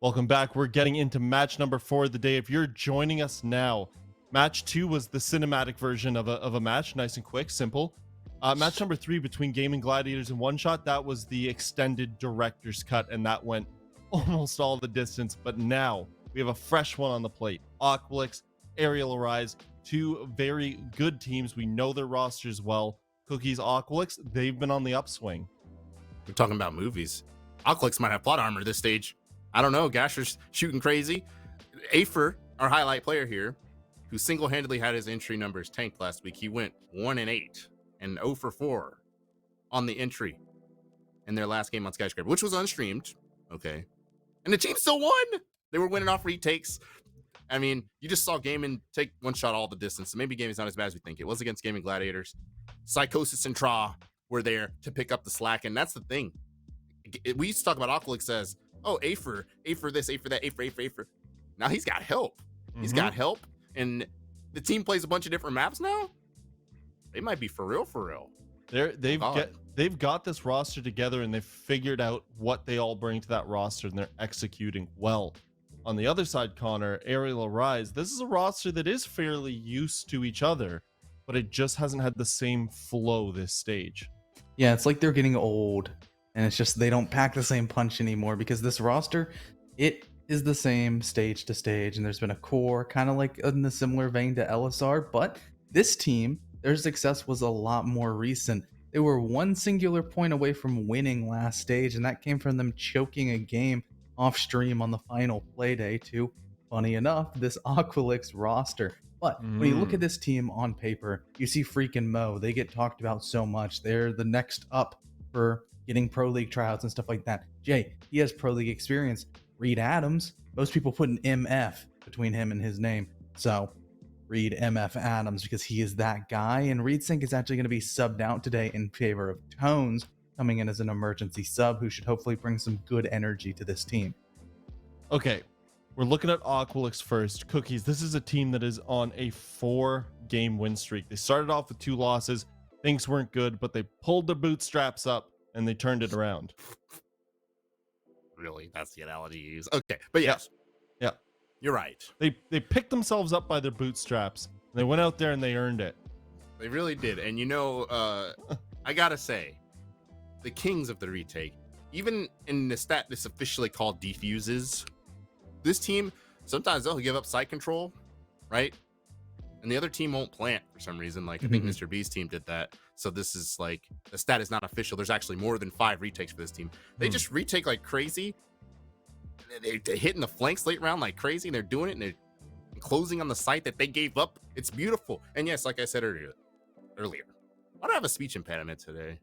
Welcome back. We're getting into match number 4 of the day. If you're joining us now, match 2 was the cinematic version of a match, nice and quick, simple. Match number 3 between Gaming Gladiators and One Shot, that was the extended director's cut, and that went almost all the distance. But now we have a fresh one on the plate. Aqualix, Arial Arise, two very good teams. We know their rosters well. Cookies, Aqualix, they've been on the upswing. We're talking about movies. Aqualix might have plot armor this stage. I don't know. Gasher's shooting crazy. Afer, our highlight player here, who single-handedly had his entry numbers tanked last week. He went 1-8 and 0 for 4 on the entry in their last game on Skyscraper, which was unstreamed. Okay. And the team still won. They were winning off retakes. I mean, you just saw Gaming take One Shot all the distance. So maybe Gaming's not as bad as we think. It was against Gaming Gladiators. Psychosis and Tra were there to pick up the slack. And that's the thing. We used to talk about Aqualix as, oh, Afer this, Afer that, Afer. Now he's got help. He's got help. And the team plays a bunch of different maps now. They might be for real. They've got this roster together, and they've figured out what they all bring to that roster, and they're executing well. On the other side, Connor, Arial Arise, this is a roster that is fairly used to each other, but it just hasn't had the same flow this stage. Yeah, it's like they're getting old, and it's just they don't pack the same punch anymore, because this roster, it is the same stage to stage, and there's been a core, kind of like in the similar vein to LSR, but this team, their success was a lot more recent. They were one singular point away from winning last stage, and that came from them choking a game off stream on the final Playday to, funny enough, this Aqualix roster. But when you look at this team on paper, you see freaking Mo. They get talked about so much. They're the next up for getting Pro League tryouts and stuff like that. Jay, he has Pro League experience. Reed Adams, most people put an MF between him and his name. So Reed MF Adams, because he is that guy. And Reed Sync is actually going to be subbed out today in favor of Tones, coming in as an emergency sub who should hopefully bring some good energy to this team. Okay, we're looking at Aqualix first. Cookies, this is a team that is on a 4-game win streak. They started off with 2 losses. Things weren't good, but they pulled their bootstraps up and they turned it around. Really? That's the analogy you use. Okay, but yes. Yeah. You're right. They picked themselves up by their bootstraps. And they went out there and they earned it. They really did. And you know, I gotta say, the kings of the retake, even in the stat that's officially called defuses, this team, sometimes they'll give up site control, right? And the other team won't plant for some reason. Like, I think Mr. B's team did that. So this is like, the stat is not official. There's actually more than 5 retakes for this team. They just retake like crazy. They're hitting the flanks late round like crazy, and they're doing it, and they're closing on the site that they gave up. It's beautiful. And yes, like I said earlier, I don't have a speech impediment today.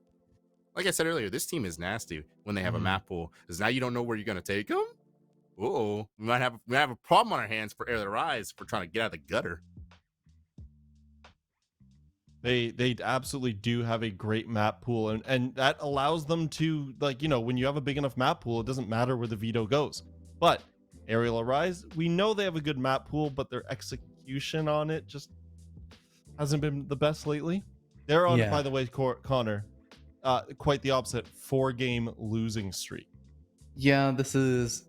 Like I said earlier, this team is nasty when they have a map pool, because now you don't know where you're going to take them. Uh-oh, we might have a problem on our hands for Arial Rise for trying to get out of the gutter. They absolutely do have a great map pool, and that allows them to, like, you know, when you have a big enough map pool, it doesn't matter where the veto goes. But Arial Arise, we know they have a good map pool, but their execution on it just hasn't been the best lately. They're on, by the way, Connor, quite the opposite, 4-game losing streak. Yeah, this is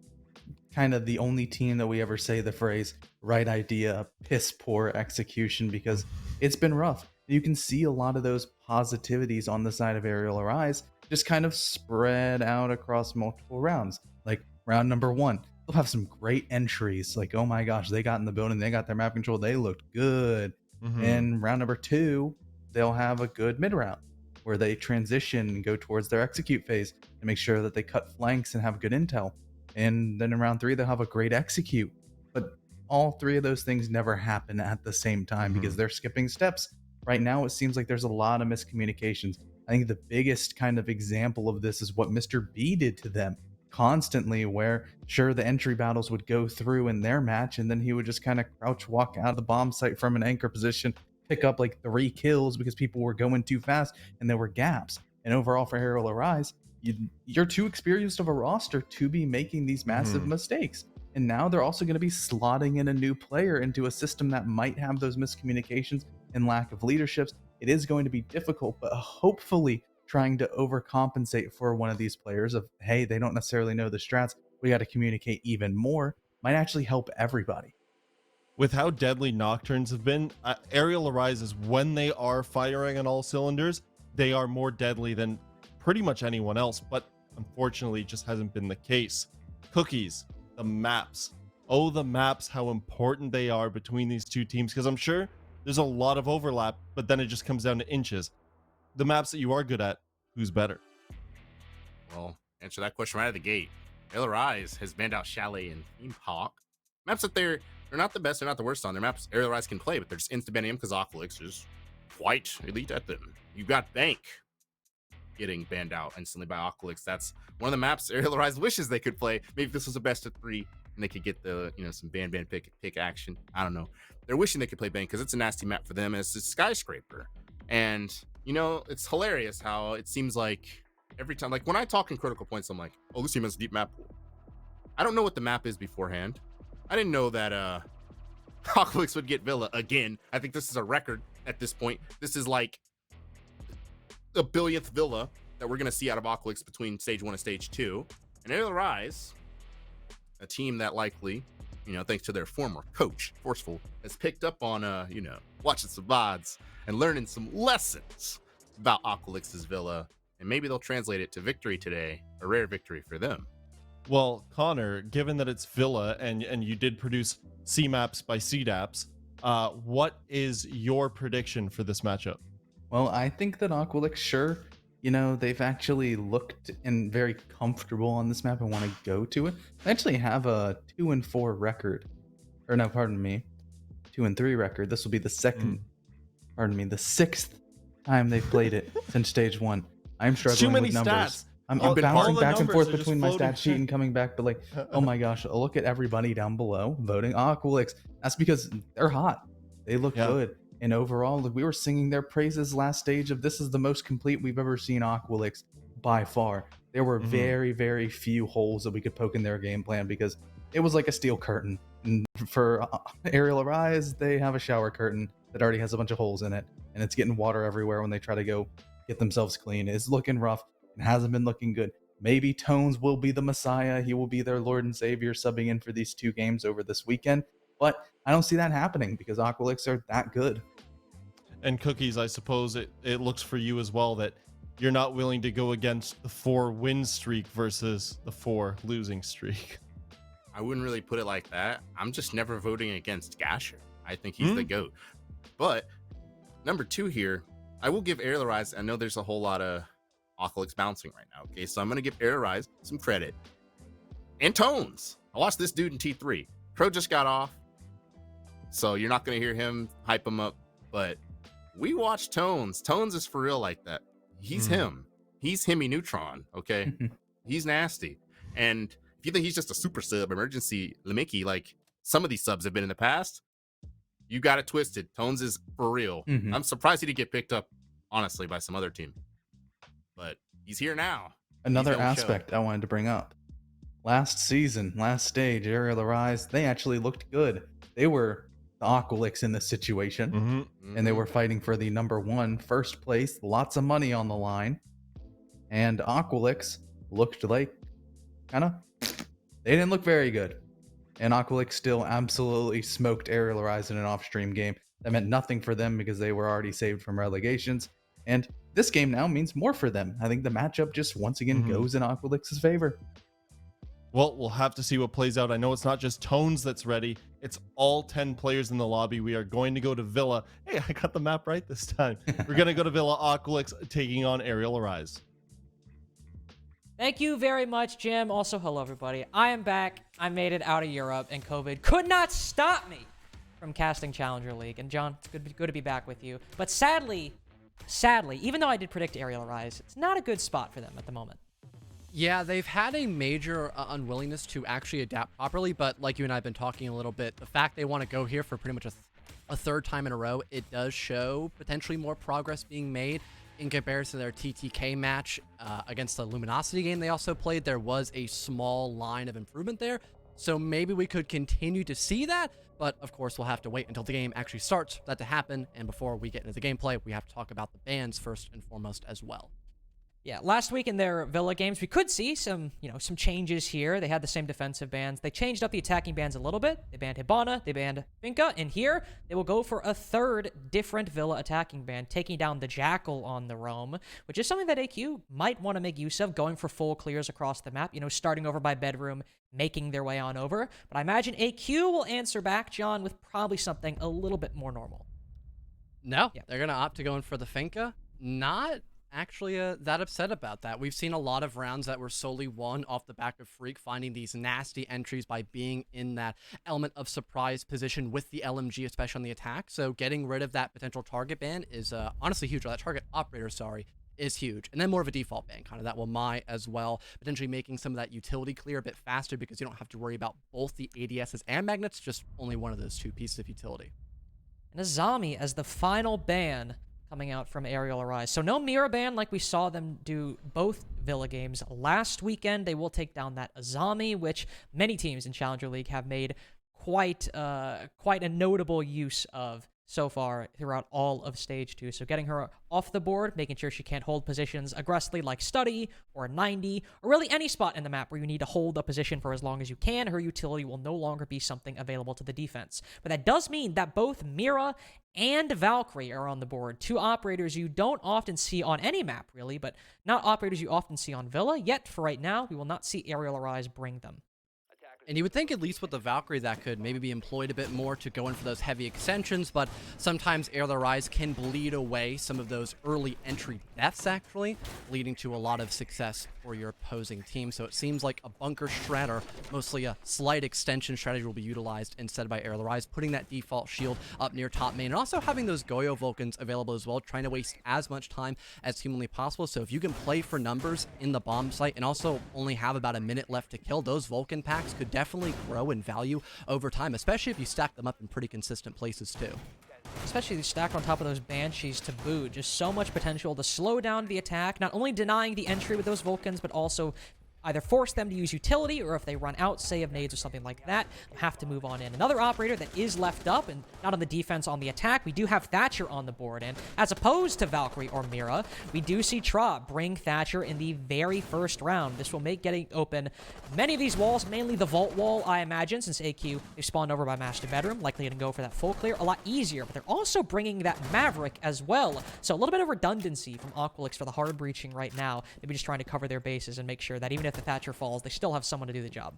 kind of the only team that we ever say the phrase right idea, piss poor execution, because it's been rough. You can see a lot of those positivities on the side of Arial Arise just kind of spread out across multiple rounds. Like round number 1, they'll have some great entries. Like, oh my gosh, they got in the building, they got their map control, they looked good. And round number 2, they'll have a good mid round where they transition and go towards their execute phase and make sure that they cut flanks and have good intel. And then in round 3, they'll have a great execute. But all 3 of those things never happen at the same time because they're skipping steps. Right now, it seems like there's a lot of miscommunications. I think the biggest kind of example of this is what Mr. B did to them constantly, where sure, the entry battles would go through in their match, and then he would just kind of crouch walk out of the bomb site from an anchor position, pick up like 3 kills because people were going too fast and there were gaps. And overall for Arial Arise, you're too experienced of a roster to be making these massive mistakes. And now they're also going to be slotting in a new player into a system that might have those miscommunications and lack of leaderships. It is going to be difficult, but hopefully trying to overcompensate for one of these players of, hey, they don't necessarily know the strats. We got to communicate even more. Might actually help everybody. With how deadly Nocturnes have been, Arial Arises, when they are firing on all cylinders, they are more deadly than pretty much anyone else, but unfortunately it just hasn't been the case. Cookies, the maps. Oh, the maps, how important they are between these two teams, because I'm sure there's a lot of overlap, but then it just comes down to inches. The maps that you are good at, who's better? Well, answer that question right out of the gate. Arial Rise has banned out Chalet and Theme Park. Maps that they're not the best, they're not the worst on. Their maps Arial Rise can play, but they're just instant banning them because Aqualix is quite elite at them. You got Bank getting banned out instantly by Aqualix. That's one of the maps Arial Rise wishes they could play. Maybe if this was a best of 3 and they could get the, some ban pick action. I don't know. They're wishing they could play Bank because it's a nasty map for them. It's a skyscraper. And it's hilarious how it seems like every time, like when I talk in critical points, I'm like, oh, this team has a deep map pool. I don't know what the map is beforehand. I didn't know that Aqualix would get Villa again. I think this is a record at this point. This is like the billionth Villa that we're going to see out of Aqualix between stage 1 and stage 2. And Arial Rise, a team that likely, thanks to their former coach, Forceful, has picked up on, watching some VODs and learning some lessons about Aqualix's Villa. And maybe they'll translate it to victory today, a rare victory for them. Well, Connor, given that it's Villa and you did produce C maps by CDAPs, what is your prediction for this matchup? Well, I think that Aqualix, sure, they've actually looked and very comfortable on this map and want to go to it. They actually have a 2-4 record. Or no, pardon me, 2-3 record. This will be the the 6th time they've played it since stage 1. I'm struggling with numbers. Stats. I'm Been bouncing back and forth are between my floating. stat sheet and coming back, but oh my gosh, look at everybody down below voting Aqualix. That's because they're hot. They look good. And overall, we were singing their praises last stage of this is the most complete we've ever seen Aqualix by far. There were very, very few holes that we could poke in their game plan because it was like a steel curtain. And for Arial Rise, they have a shower curtain that already has a bunch of holes in it, and it's getting water everywhere when they try to go get themselves clean. It's looking rough. It hasn't been looking good. Maybe Tones will be the Messiah. He will be their Lord and Savior subbing in for these 2 games over this weekend. But I don't see that happening because Aqualix are that good. And Cookies, I suppose it looks for you as well that you're not willing to go against the 4 win streak versus the 4 losing streak. I wouldn't really put it like that. I'm just never voting against Gasher. I think he's the GOAT. But number 2 here, I will give Arial Rise. I know there's a whole lot of Aqualix bouncing right now. Okay, so I'm going to give Arial Rise some credit. And Tones. I watched this dude in T3. Crow just got off, so you're not going to hear him hype him up. But we watched Tones. Tones is for real like that. He's him. He's Hemi Neutron, okay? He's nasty. And if you think he's just a super sub, emergency Lemiki, like some of these subs have been in the past, you got it twisted. Tones is for real. I'm surprised he didn't get picked up, honestly, by some other team. But he's here now. Another aspect I wanted to bring up. Last season, last stage, Arial Rise, they actually looked good. They were the Aqualix in this situation, and they were fighting for the number 1 first place, lots of money on the line. And Aqualix looked like they didn't look very good. And Aqualix still absolutely smoked Arial Rise in an off-stream game. That meant nothing for them because they were already saved from relegations. And this game now means more for them. I think the matchup just once again goes in Aqualix's favor. Well, we'll have to see what plays out. I know it's not just Tones that's ready. It's all 10 players in the lobby. We are going to go to Villa. Hey, I got the map right this time. We're going to go to Villa Aqualix taking on Arial Rise. Thank you very much, Jim. Also, hello, everybody. I am back. I made it out of Europe, and COVID could not stop me from casting Challenger League. And John, it's good to be back with you. But sadly, even though I did predict Arial Rise, it's not a good spot for them at the moment. Yeah, they've had a major unwillingness to actually adapt properly, but like you and I have been talking a little bit, the fact they want to go here for pretty much a 3rd time in a row, it does show potentially more progress being made in comparison to their TTK match against the Luminosity game they also played. There was a small line of improvement there, so maybe we could continue to see that, but of course we'll have to wait until the game actually starts for that to happen, and before we get into the gameplay, we have to talk about the bans first and foremost as well. Yeah, last week in their Villa games, we could see some changes here. They had the same defensive bans. They changed up the attacking bans a little bit. They banned Hibana, they banned Finka, and here they will go for a third different Villa attacking ban, taking down the Jackal on the roam, which is something that AQ might want to make use of, going for full clears across the map, starting over by bedroom, making their way on over. But I imagine AQ will answer back, John, with probably something a little bit more normal. No, Yeah. they're going to opt to go in for the Finka. Not actually that upset about that. We've seen a lot of rounds that were solely won off the back of Freak finding these nasty entries by being in that element of surprise position with the LMG, especially on the attack. So getting rid of that potential target ban is honestly huge. Or that target operator, sorry, is huge. And then more of a default ban, kind of that will my as well, potentially making some of that utility clear a bit faster because you don't have to worry about both the ADSs and magnets, just only one of those two pieces of utility. And Azami as the final ban coming out from Arial Arise. So no Mira ban like we saw them do both Villa games last weekend. They will take down that Azami, which many teams in Challenger League have made quite a notable use of so far throughout all of Stage 2. So getting her off the board, making sure she can't hold positions aggressively like Study or 90, or really any spot in the map where you need to hold a position for as long as you can. Her utility will no longer be something available to the defense. But that does mean that both Mira and Valkyrie are on the board. Two operators you don't often see on any map, really, but not operators you often see on Villa. Yet, for right now, we will not see Arial Arise bring them. And you would think, at least with the Valkyrie, that could maybe be employed a bit more to go in for those heavy extensions, but sometimes Arial Arise can bleed away some of those early entry deaths, actually, leading to a lot of success for your opposing team. So it seems like a bunker strat, or mostly a slight extension strategy, will be utilized instead by Arial Arise, putting that default shield up near top main, and also having those Goyo Vulcans available as well, trying to waste as much time as humanly possible. So if you can play for numbers in the bomb site and also only have about a minute left to kill, those Vulcan packs could definitely grow in value over time, especially if you stack them up in pretty consistent places too. Especially stacked on top of those Banshees to boot. Just so much potential to slow down the attack, not only denying the entry with those Vulcans, but also either force them to use utility, or if they run out, say, of nades or something like that, they'll have to move on in. Another operator that is left up, and not on the defense, on the attack, we do have Thatcher on the board, and as opposed to Valkyrie or Mira, we do see Tra bring Thatcher in the very first round. This will make getting open many of these walls, mainly the vault wall, I imagine, since AQ is spawned over by Master Bedroom, likely to go for that full clear, a lot easier, but they're also bringing that Maverick as well, so a little bit of redundancy from Aqualix for the hard breaching right now. Maybe just trying to cover their bases and make sure that even if the Thatcher falls, they still have someone to do the job.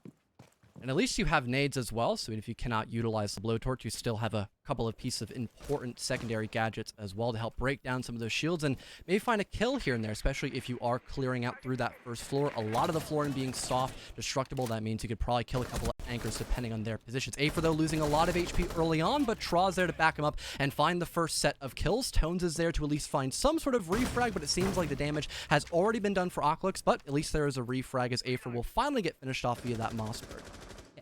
And at least you have nades as well, so even if you cannot utilize the blowtorch, you still have a couple of pieces of important secondary gadgets as well to help break down some of those shields and maybe find a kill here and there, especially if you are clearing out through that first floor. A lot of the flooring being soft, destructible, that means you could probably kill a couple of anchors depending on their positions. Aether, though, losing a lot of HP early on, but Tra's there to back him up and find the first set of kills. Tones is there to at least find some sort of refrag, but it seems like the damage has already been done for Aqualix, but at least there is a refrag as Aether will finally get finished off via that Mossberg.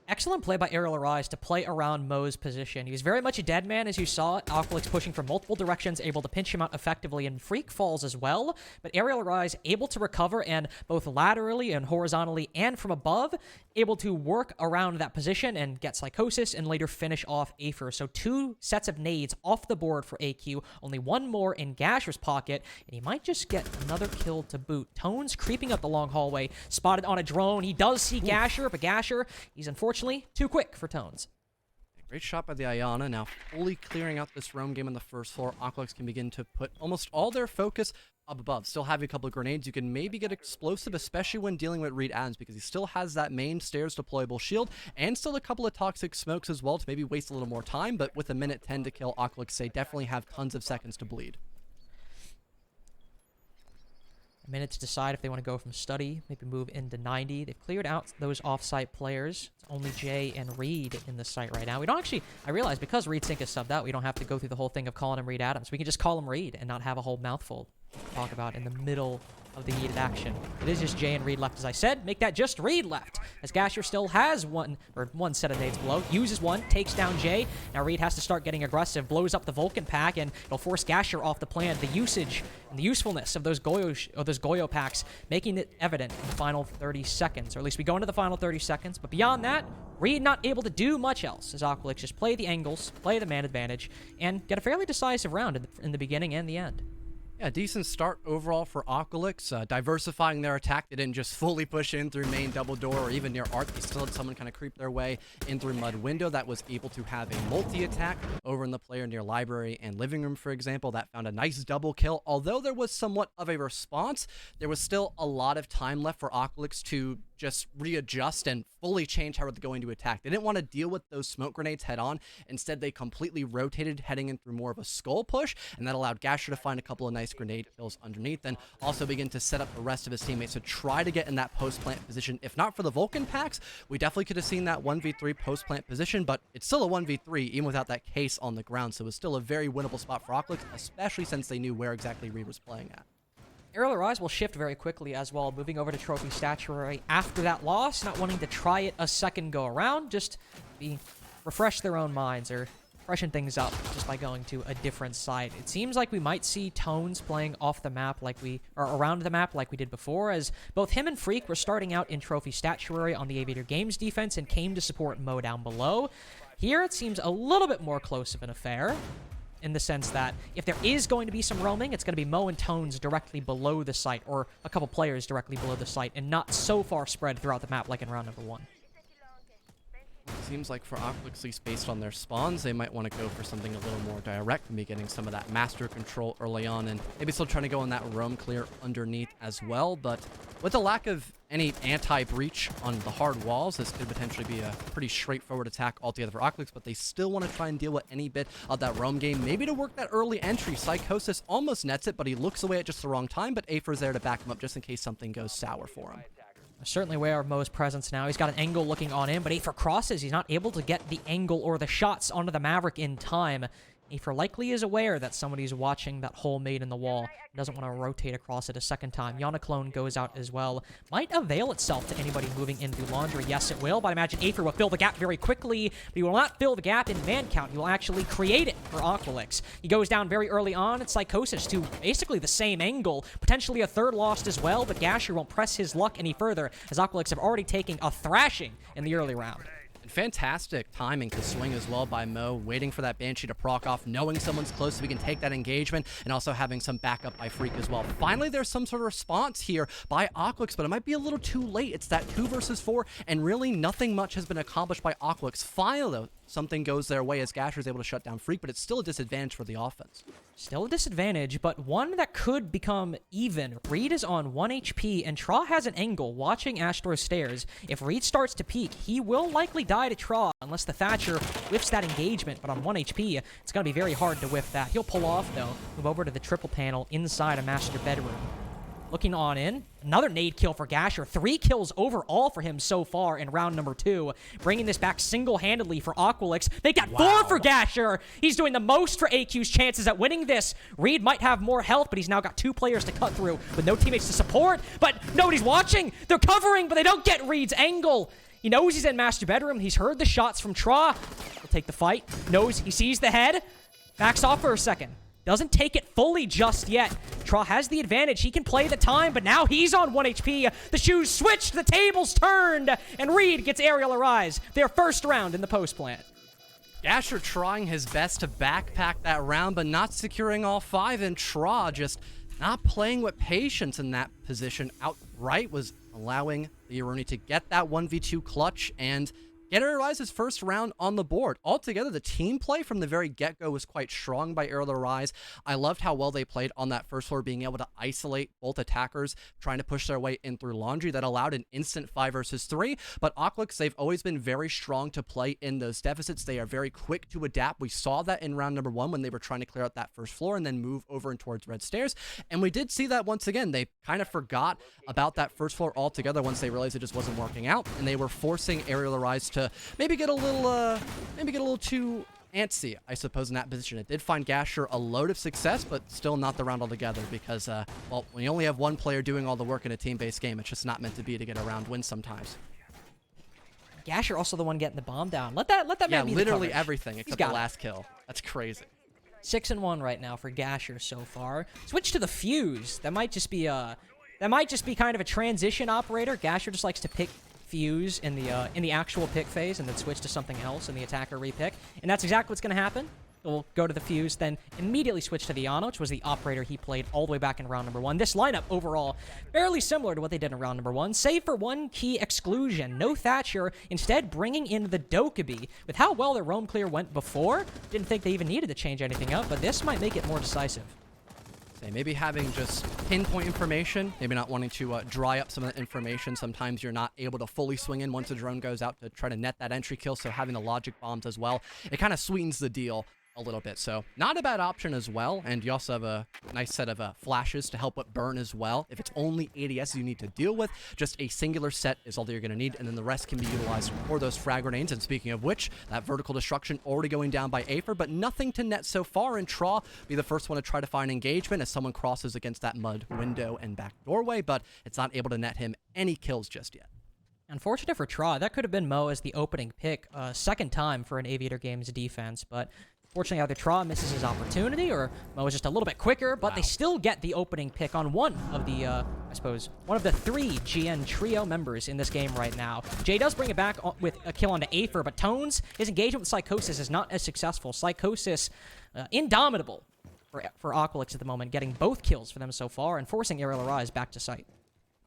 Excellent play by Arial Arise to play around Mo's position. He was very much a dead man, as you saw. Aqualix pushing from multiple directions, able to pinch him out effectively, and Freak falls as well. But Arial Arise able to recover, and both laterally and horizontally and from above, able to work around that position and get Psychosis and later finish off Aether. So 2 sets of nades off the board for AQ, only 1 more in Gasher's pocket, and he might just get another kill to boot. Tones creeping up the long hallway, spotted on a drone. He does see Gasher, but Gasher, he's unfortunately too quick for Tones. Great shot by the Ayana, now fully clearing out this roam game on the first floor. Aqualix can begin to put almost all their focus up above. Still having a couple of grenades, you can maybe get explosive, especially when dealing with Reed Adams, because he still has that main stairs deployable shield, and still a couple of toxic smokes as well to maybe waste a little more time, but with a minute 10 to kill, Aqualix, they definitely have tons of seconds to bleed. A minute to decide if they want to go from Study, maybe move into 90. They've cleared out those off-site players. It's only Jay and Reed in the site right now. We don't actually, I realize because Reed Sync is subbed out, we don't have to go through the whole thing of calling him Reed Adams. We can just call him Reed and not have a whole mouthful to talk about in the middle of the heated action. It is just Jay and Reed left, as I said. Make that just Reed left, as Gasher still has one set of nades below. Uses one, takes down Jay. Now Reed has to start getting aggressive, blows up the Vulcan pack, and it'll force Gasher off the plan. The usage and the usefulness of those Goyo packs, making it evident in the final 30 seconds, or at least we go into the final 30 seconds. But beyond that, Reed not able to do much else, as Aqualix just play the angles, play the man advantage, and get a fairly decisive round in the beginning and the end. Yeah, decent start overall for Aqualix, diversifying their attack. They didn't just fully push in through main double door or even near arc. They still had someone kind of creep their way in through mud window that was able to have a multi-attack over in the player near library and living room, for example. That found a nice double kill. Although there was somewhat of a response, there was still a lot of time left for Aqualix to just readjust and fully change how they're going to attack. They didn't want to deal with those smoke grenades head on. Instead, they completely rotated, heading in through more of a skull push, and that allowed Gasher to find a couple of nice grenade kills underneath, and also begin to set up the rest of his teammates to try to get in that post-plant position. If not for the Vulcan packs, we definitely could have seen that 1v3 post-plant position, but it's still a 1v3 even without that case on the ground, so it's still a very winnable spot for Aqualix, especially since they knew where exactly Reed was playing at. Arial Rise will shift very quickly as well, moving over to Trophy Statuary after that loss, not wanting to try it a second go around, just refresh their own minds or freshen things up just by going to a different site. It seems like we might see Tones playing off the map or around the map like we did before, as both him and Freak were starting out in Trophy Statuary on the Aviator Games defense and came to support Mo down below. Here it seems a little bit more close of an affair, in the sense that if there is going to be some roaming, it's going to be Mo and Tones directly below the site, or a couple players directly below the site, and not so far spread throughout the map like in round number 1. Seems like for Aqualix, at least based on their spawns, they might want to go for something a little more direct, maybe getting some of that master control early on, and maybe still trying to go on that roam clear underneath as well. But with the lack of any anti-breach on the hard walls, this could potentially be a pretty straightforward attack altogether for Aqualix, but they still want to try and deal with any bit of that roam game, maybe to work that early entry. Psychosis almost nets it, but he looks away at just the wrong time, but Afer's there to back him up just in case something goes sour for him. Certainly aware of Mo's presence now. He's got an angle looking on in, but Afer crosses. He's not able to get the angle or the shots onto the Maverick in time. Afer likely is aware that somebody's watching that hole made in the wall and doesn't want to rotate across it a second time. Yanaclone goes out as well. Might avail itself to anybody moving in through laundry. Yes, it will, but I imagine Afer will fill the gap very quickly, but he will not fill the gap in man count. He will actually create it for Aqualix. He goes down very early on. It's Psychosis to basically the same angle, potentially a third lost as well, but Gasher won't press his luck any further, as Aqualix have already taken a thrashing in the early round. Fantastic timing to swing as well by Mo, waiting for that Banshee to proc off, knowing someone's close so we can take that engagement, and also having some backup by Freak as well. Finally, there's some sort of response here by Aqualix, but it might be a little too late. It's that 2 versus 4, and really nothing much has been accomplished by Aqualix. Finally, though, something goes their way as Gasher is able to shut down Freak, but it's still a disadvantage for the offense. Still a disadvantage, but one that could become even. Reed is on 1 HP, and Tra has an angle watching Astor Stairs. If Reed starts to peek, he will likely die to Tra unless the Thatcher whiffs that engagement, but on 1 HP, it's going to be very hard to whiff that. He'll pull off, though, move over to the triple panel inside a master bedroom. Looking on in, another nade kill for Gasher. 3 kills overall for him so far in round number 2. Bringing this back single-handedly for Aqualix. They got 4 for Gasher. He's doing the most for AQ's chances at winning this. Reed might have more health, but he's now got 2 players to cut through with no teammates to support. But nobody's watching. They're covering, but they don't get Reed's angle. He knows he's in master bedroom. He's heard the shots from Tra. He'll take the fight. Knows he sees the head. Backs off for a second. Doesn't take it fully just yet. Tra has the advantage. He can play the time, but now he's on 1 HP. The shoes switched, the tables turned, and Reed gets Arial Arise, their first round in the post plant. Gasher trying his best to backpack that round, but not securing all 5, and Tra just not playing with patience in that position outright, was allowing the Aruni to get that 1v2 clutch and get Arial Rise's first round on the board. Altogether, the team play from the very get-go was quite strong by Arial Rise. I loved how well they played on that first floor, being able to isolate both attackers, trying to push their way in through laundry. That allowed an instant 5 versus 3. But Aqualix, they've always been very strong to play in those deficits. They are very quick to adapt. We saw that in round number 1 when they were trying to clear out that first floor and then move over and towards red stairs. And we did see that once again. They kind of forgot about that first floor altogether once they realized it just wasn't working out, and they were forcing Arial Rise to maybe get a little too antsy, I suppose, in that position. It did find Gasher a load of success, but still not the round altogether because, well, when you only have one player doing all the work in a team-based game, it's just not meant to be to get a round win sometimes. Gasher also the one getting the bomb down. Let that man be the literally coverage. Everything except the last kill. That's crazy. 6-1 right now for Gasher so far. Switch to the Fuse. That might just be kind of a transition operator. Gasher just likes to pick Fuse in the actual pick phase and then switch to something else in the attacker repick. And that's exactly what's going to happen. He'll go to the Fuse, then immediately switch to the Ana, which was the operator he played all the way back in round number 1. This lineup overall fairly similar to what they did in round number 1, save for one key exclusion. No Thatcher, instead bringing in the Dokkaebi. With how well their roam clear went before, didn't think they even needed to change anything up, but this might make it more decisive. Maybe having just pinpoint information, maybe not wanting to dry up some of that information. Sometimes you're not able to fully swing in once the drone goes out to try to net that entry kill, so having the logic bombs as well, it kind of sweetens the deal a little bit. So not a bad option as well, and you also have a nice set of flashes to help with burn as well. If it's only ADS you need to deal with, just a singular set is all that you're going to need, and then the rest can be utilized for those frag grenades. And speaking of which, that vertical destruction already going down by Aether, but nothing to net so far, and Traw be the first one to try to find engagement as someone crosses against that mud window and back doorway, but it's not able to net him any kills just yet. Unfortunate for Traw, that could have been Mo as the opening pick, second time for an Aviator Games defense, but fortunately, either Traw misses his opportunity or Mo is just a little bit quicker, but they still get the opening pick on one of the, I suppose, one of the 3 GN trio members in this game right now. Jay does bring it back with a kill onto Aether, but Tones, his engagement with Psychosis is not as successful. Psychosis, indomitable for Aqualix at the moment, getting both kills for them so far and forcing Arial Arise back to site.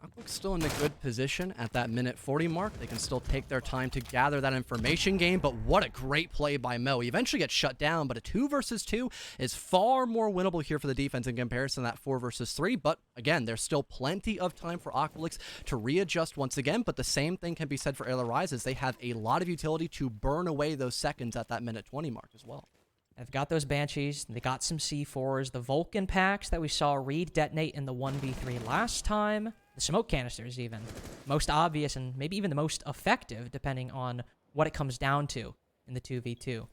Aqualix still in a good position at that minute 40 mark. They can still take their time to gather that information game, but what a great play by Mo. He eventually gets shut down, but a 2 versus 2 is far more winnable here for the defense in comparison to that 4 versus 3. But again, there's still plenty of time for Aqualix to readjust once again, but the same thing can be said for Arial Arise, as they have a lot of utility to burn away those seconds at that minute 20 mark as well. They've got those Banshees, they got some C4s, the Vulcan packs that we saw Reed detonate in the 1v3 last time, the smoke canisters even. Most obvious and maybe even the most effective, depending on what it comes down to in the 2v2.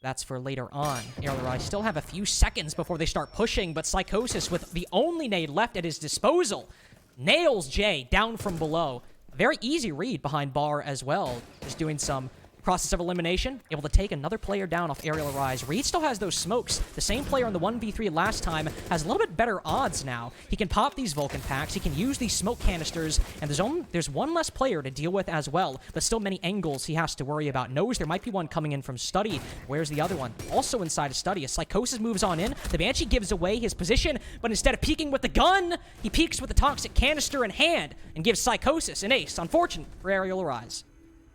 That's for later on. Arial Arise still have a few seconds before they start pushing, but Psychosis, with the only nade left at his disposal, nails Jay down from below. A very easy read behind bar as well, just doing some process of elimination, able to take another player down off Arial Arise. Reed still has those smokes. The same player on the 1v3 last time has a little bit better odds now. He can pop these Vulcan packs, he can use these smoke canisters, and there's one less player to deal with as well, but still many angles he has to worry about. Knows there might be one coming in from Study. Where's the other one? Also inside of Study. As Psychosis moves on in, the Banshee gives away his position, but instead of peeking with the gun, he peeks with the toxic canister in hand and gives Psychosis an ace. Unfortunate for Arial Arise.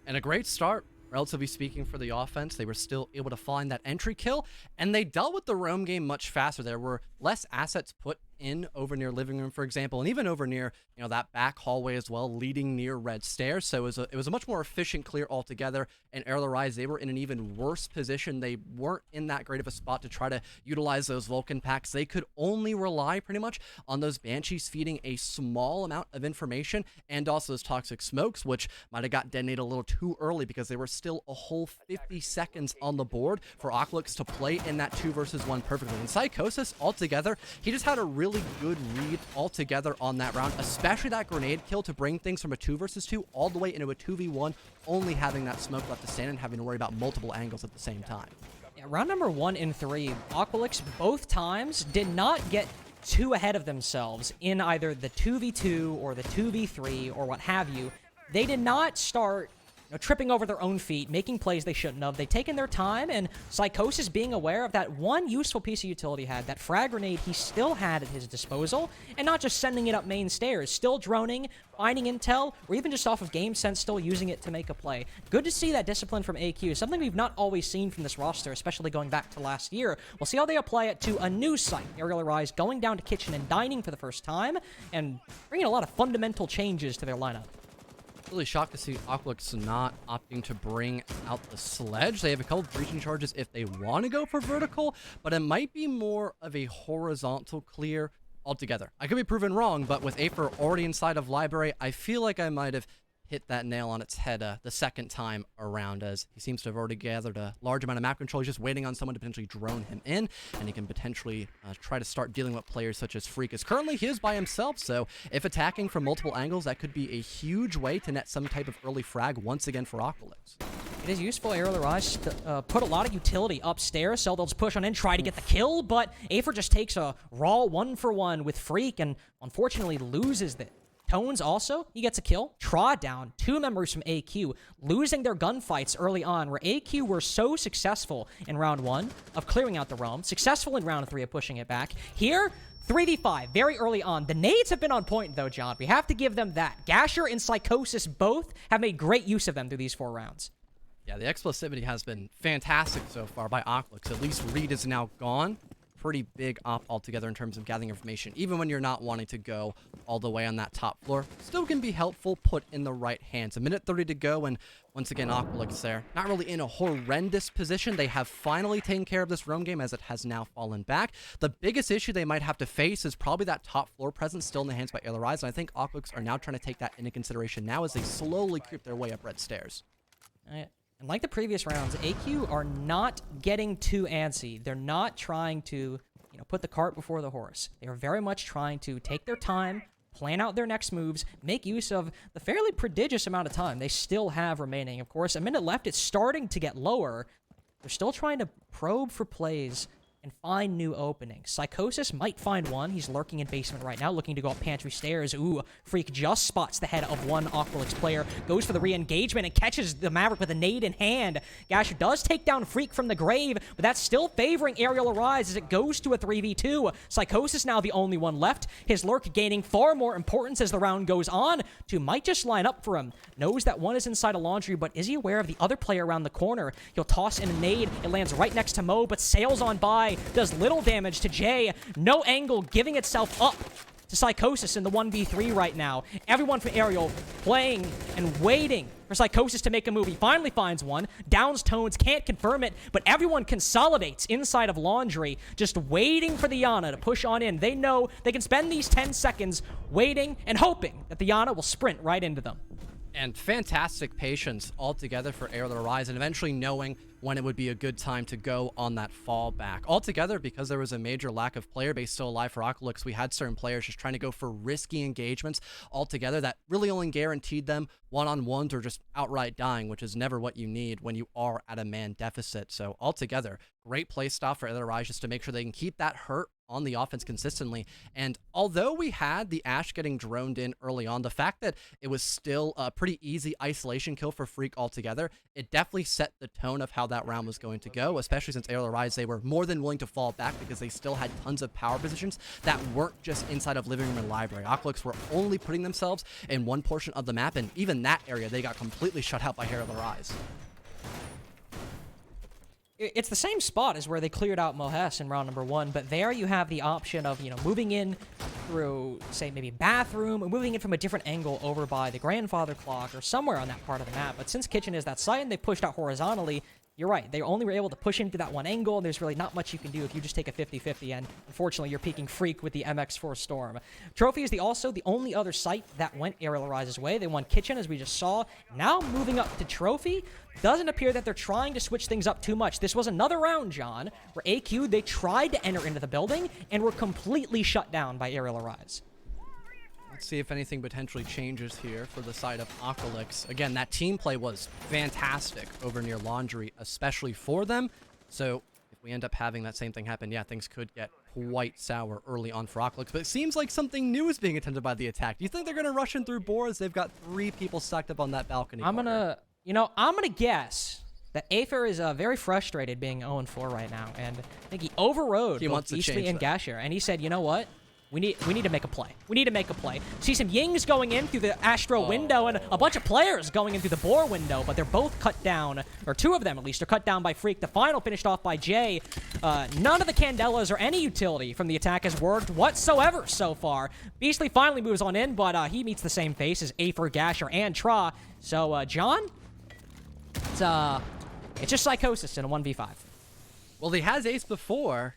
And a great start, relatively speaking, for the offense. They were still able to find that entry kill, and they dealt with the roam game much faster. There were less assets put in over near living room, for example, and even over near, you know, that back hallway as well, leading near red stairs. So it was a much more efficient clear altogether. And Arial Arise, they were in an even worse position. They weren't in that great of a spot to try to utilize those Vulcan packs. They could only rely pretty much on those Banshees feeding a small amount of information, and also those toxic smokes, which might have got detonated a little too early because they were still a whole 50 seconds on the board for Aqualix to play in that 2 versus 1 perfectly. And Psychosis, altogether, he just had a really good read altogether on that round, especially that grenade kill to bring things from a 2 versus 2 all the way into a 2v1, only having that smoke left to stand and having to worry about multiple angles at the same time. Yeah, round number 1 and 3, Aqualix both times did not get too ahead of themselves in either the 2v2 or the 2v3 or what have you. They did not start tripping over their own feet, making plays they shouldn't have. They've taken their time, and Psychosis being aware of that one useful piece of utility had, that frag grenade he still had at his disposal, and not just sending it up main stairs, still droning, finding intel, or even just off of game sense, still using it to make a play. Good to see that discipline from AQ, something we've not always seen from this roster, especially going back to last year. We'll see how they apply it to a new site. Arial Arise going down to kitchen and dining for the first time, and bringing a lot of fundamental changes to their lineup. Really shocked to see Aqualix not opting to bring out the sledge. They have a couple of breaching charges if they want to go for vertical, but it might be more of a horizontal clear altogether. I could be proven wrong, but with Aether already inside of library, I feel like I might have hit that nail on its head the second time around, as he seems to have already gathered a large amount of map control. He's just waiting on someone to potentially drone him in, and he can potentially try to start dealing with players such as Freak. As currently he is by himself, so if attacking from multiple angles, that could be a huge way to net some type of early frag once again for Aqualix. It is useful, Arial Arise, to put a lot of utility upstairs, so they'll just push on in, try to get the kill, but Aether just takes a raw 1-for-1 with Freak, and unfortunately loses Tones also, he gets a kill. Tra down, 2 members from AQ, losing their gunfights early on, where AQ were so successful in round 1 of clearing out the roam, successful in round 3 of pushing it back. Here, 3v5, very early on. The nades have been on point, though, John. We have to give them that. Gasher and Psychosis both have made great use of them through these 4 rounds. Yeah, the explosivity has been fantastic so far by Aqualix. At least Reed is now gone. Pretty big op altogether in terms of gathering information. Even when you're not wanting to go all the way on that top floor, still can be helpful put in the right hands. A minute 30 to go, and once again, Aqualix there. Not really in a horrendous position. They have finally taken care of this roam game as it has now fallen back. The biggest issue they might have to face is probably that top floor presence still in the hands by Arial, and I think Aqualix are now trying to take that into consideration now as they slowly creep their way up red stairs. And like the previous rounds, AQ are not getting too antsy. They're not trying to, put the cart before the horse. They are very much trying to take their time, plan out their next moves, make use of the fairly prodigious amount of time they still have remaining. Of course, a minute left, it's starting to get lower. They're still trying to probe for plays and find new openings. Psychosis might find one. He's lurking in basement right now, looking to go up pantry stairs. Ooh, Freak just spots the head of one Aqualix player, goes for the re-engagement, and catches the Maverick with a nade in hand. Gasher does take down Freak from the grave, but that's still favoring Arial Arise as it goes to a 3v2. Psychosis now the only one left. His lurk gaining far more importance as the round goes on. 2 might just line up for him. Knows that one is inside a laundry, but is he aware of the other player around the corner? He'll toss in a nade. It lands right next to Mo, but sails on by. Does little damage to Jay. No angle giving itself up to Psychosis in the 1v3 right now. Everyone from Arial playing and waiting for Psychosis to make a move. He finally finds one. Downs Tones, can't confirm it, but everyone consolidates inside of Laundry, just waiting for the Yana to push on in. They know they can spend these 10 seconds waiting and hoping that the Yana will sprint right into them. And fantastic patience altogether for Arial Arise, and eventually knowing when it would be a good time to go on that fall back. Altogether, because there was a major lack of player base still alive for Aqualix, we had certain players just trying to go for risky engagements altogether that really only guaranteed them one-on-ones or just outright dying, which is never what you need when you are at a man deficit. So altogether, great play style for Arial Arise just to make sure they can keep that hurt on the offense consistently. And although we had the Ashe getting droned in early on, the fact that it was still a pretty easy isolation kill for Freak altogether, it definitely set the tone of how that round was going to go, especially since Arial Arise, they were more than willing to fall back because they still had tons of power positions that weren't just inside of living room and library. Aqualix were only putting themselves in one portion of the map, and even that area, they got completely shut out by Arial Arise. It's the same spot as where they cleared out Mohes in round number 1, but there you have the option of, moving in through, say, maybe bathroom, or moving in from a different angle over by the grandfather clock or somewhere on that part of the map. But since Kitchen is that site and they pushed out horizontally, you're right. They only were able to push into that one angle, and there's really not much you can do if you just take a 50-50, and unfortunately, you're peeking Freak with the MX4 Storm. Trophy is also the only other site that went Arial Arise's way. They won Kitchen, as we just saw. Now moving up to Trophy, doesn't appear that they're trying to switch things up too much. This was another round, John, where AQ, they tried to enter into the building and were completely shut down by Arial Arise. Let's see if anything potentially changes here for the side of Aqualix. Again, that team play was fantastic over near Laundry, especially for them. So if we end up having that same thing happen, yeah, things could get quite sour early on for Aqualix. But it seems like something new is being attempted by the attack. Do you think they're going to rush in through boards? They've got 3 people stacked up on that balcony. I'm going to guess that Aether is very frustrated being 0-4 right now. And I think he overrode both Eastly and Gasher. And he said, you know what? We need to make a play. We need to make a play. See some Yings going in through the Astro window and a bunch of players going in through the Boar window, but they're both cut down, or 2 of them at least are cut down by Freak. The final finished off by Jay. None of the Candelas or any utility from the attack has worked whatsoever so far. Beastly finally moves on in, but he meets the same face as Aether, Gasher, and Tra. So, John, it's just Psychosis in a 1v5. Well, he has Ace before,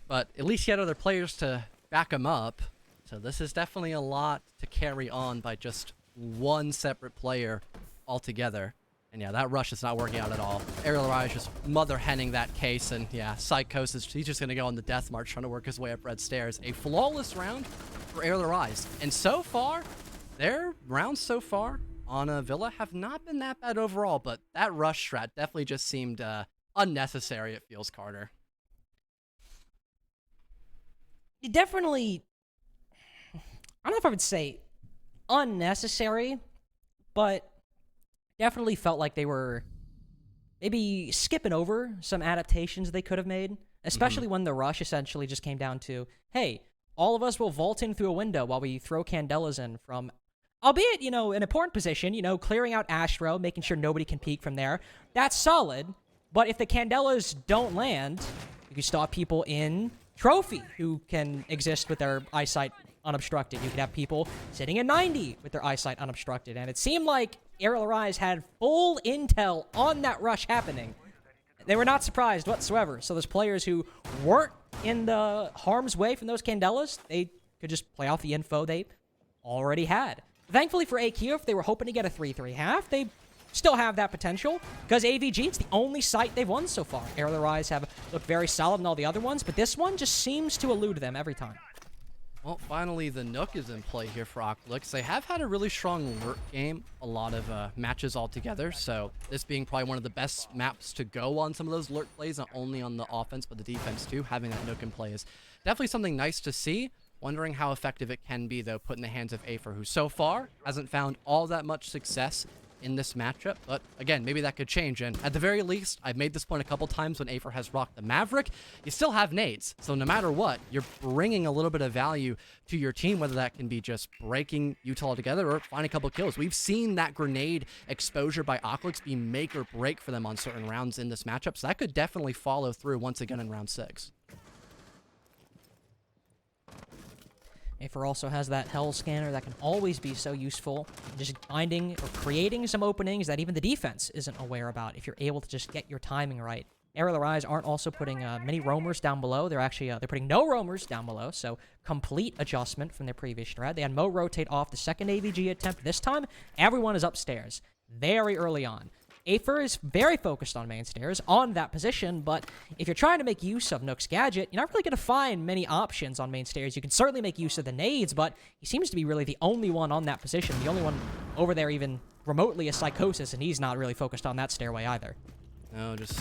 but at least he had other players to back him up. So this is definitely a lot to carry on by just one separate player altogether. And yeah, that rush is not working out at all. Arial Arise just mother henning that case, and yeah, Psychosis, he's just gonna go on the death march trying to work his way up red stairs. A flawless round for Arial Arise. And so far, their rounds so far on a Villa have not been that bad overall, but that rush strat definitely just seemed unnecessary, it feels, Carter. Definitely, I don't know if I would say unnecessary, but definitely felt like they were maybe skipping over some adaptations they could have made, especially when the rush essentially just came down to, hey, all of us will vault in through a window while we throw Candelas in from, albeit, you know, an important position, you know, clearing out Astro, making sure nobody can peek from there. That's solid, but if the Candelas don't land, you can stop people in Trophy who can exist with their eyesight unobstructed. You could have people sitting at 90 with their eyesight unobstructed, and it seemed like Arial Rise had full intel on that rush happening. They were not surprised whatsoever. So those players who weren't in the harm's way from those Candelas, they could just play off the info they already had. Thankfully for AQ, if they were hoping to get a 3-3 half, they still have that potential, because AVG, it's the only site they've won so far. Arial Rise have looked very solid in all the other ones, but this one just seems to elude them every time. Well, finally, the Nook is in play here for Aqualix. They have had a really strong lurk game, a lot of matches altogether, so this being probably one of the best maps to go on some of those lurk plays, not only on the offense, but the defense too. Having that Nook in play is definitely something nice to see. Wondering how effective it can be, though, put in the hands of Afer, who so far hasn't found all that much success in this matchup, but again, maybe that could change. And at the very least, I've made this point a couple times when Afer has rocked the Maverick, you still have nades, so no matter what, you're bringing a little bit of value to your team, whether that can be just breaking Utah altogether or finding a couple kills. We've seen that grenade exposure by Aqualix be make or break for them on certain rounds in this matchup, so that could definitely follow through once again in round 6. Afer also has that Hell Scanner that can always be so useful, just finding or creating some openings that even the defense isn't aware about if you're able to just get your timing right. Arial Rise aren't also putting many roamers down below. They're actually they're putting no roamers down below, so complete adjustment from their previous strat. They had Mo rotate off the second AVG attempt. This time, everyone is upstairs very early on. Afer is very focused on main stairs, on that position, but if you're trying to make use of Nook's gadget, you're not really going to find many options on main stairs. You can certainly make use of the nades, but he seems to be really the only one on that position, the only one over there even remotely is Psychosis, and he's not really focused on that stairway either. No, just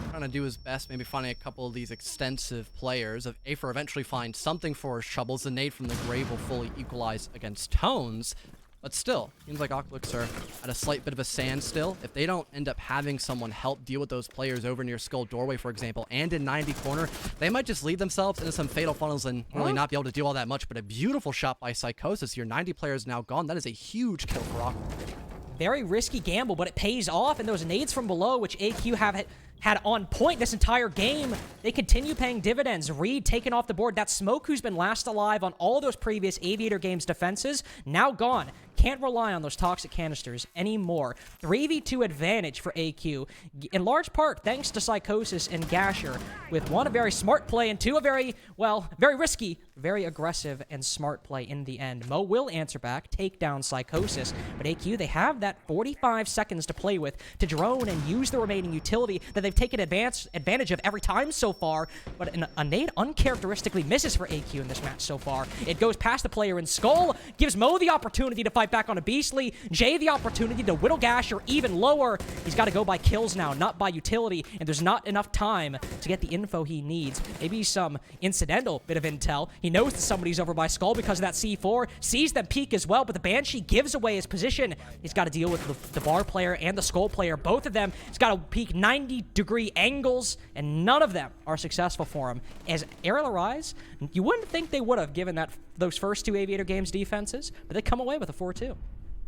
trying to do his best, maybe finding a couple of these extensive players. If Afer eventually finds something for his troubles, the nade from the grave will fully equalize against Tones. But still, seems like Aqualix are at a slight bit of a standstill. If they don't end up having someone help deal with those players over near Skull Doorway, for example, and in 90 corner, they might just lead themselves into some fatal funnels and really not be able to do all that much. But a beautiful shot by Psychosis. Your 90 player is now gone. That is a huge kill for Aqualix. Very risky gamble, but it pays off, and those nades from below, which AQ have had on point this entire game, they continue paying dividends. Reed taken off the board. That Smoke, who's been last alive on all those previous Aviator Games defenses, now gone. Can't rely on those toxic canisters anymore. 3v2 advantage for AQ, in large part thanks to Psychosis and Gasher, with one, a very smart play, and two, a very, well, very risky, very aggressive and smart play in the end. Mo will answer back, take down Psychosis, but AQ, they have that 45 seconds to play with to drone and use the remaining utility that they've taken advantage of every time so far, but a nade uncharacteristically misses for AQ in this match so far. It goes past the player in Skull, gives Mo the opportunity to fight back on a Beastly, Jay the opportunity to whittle Gasher even lower. He's got to go by kills now, not by utility, and there's not enough time to get the info he needs. Maybe some incidental bit of intel. He knows that somebody's over by Skull because of that C4, sees them peek as well, but the Banshee gives away his position. He's got to deal with the Bar player and the Skull player, both of them. He's got to peek 90-degree angles, and none of them are successful for him. As Arial Rise, you wouldn't think they would have given those first two Aviator Games defenses, but they come away with a 4-2.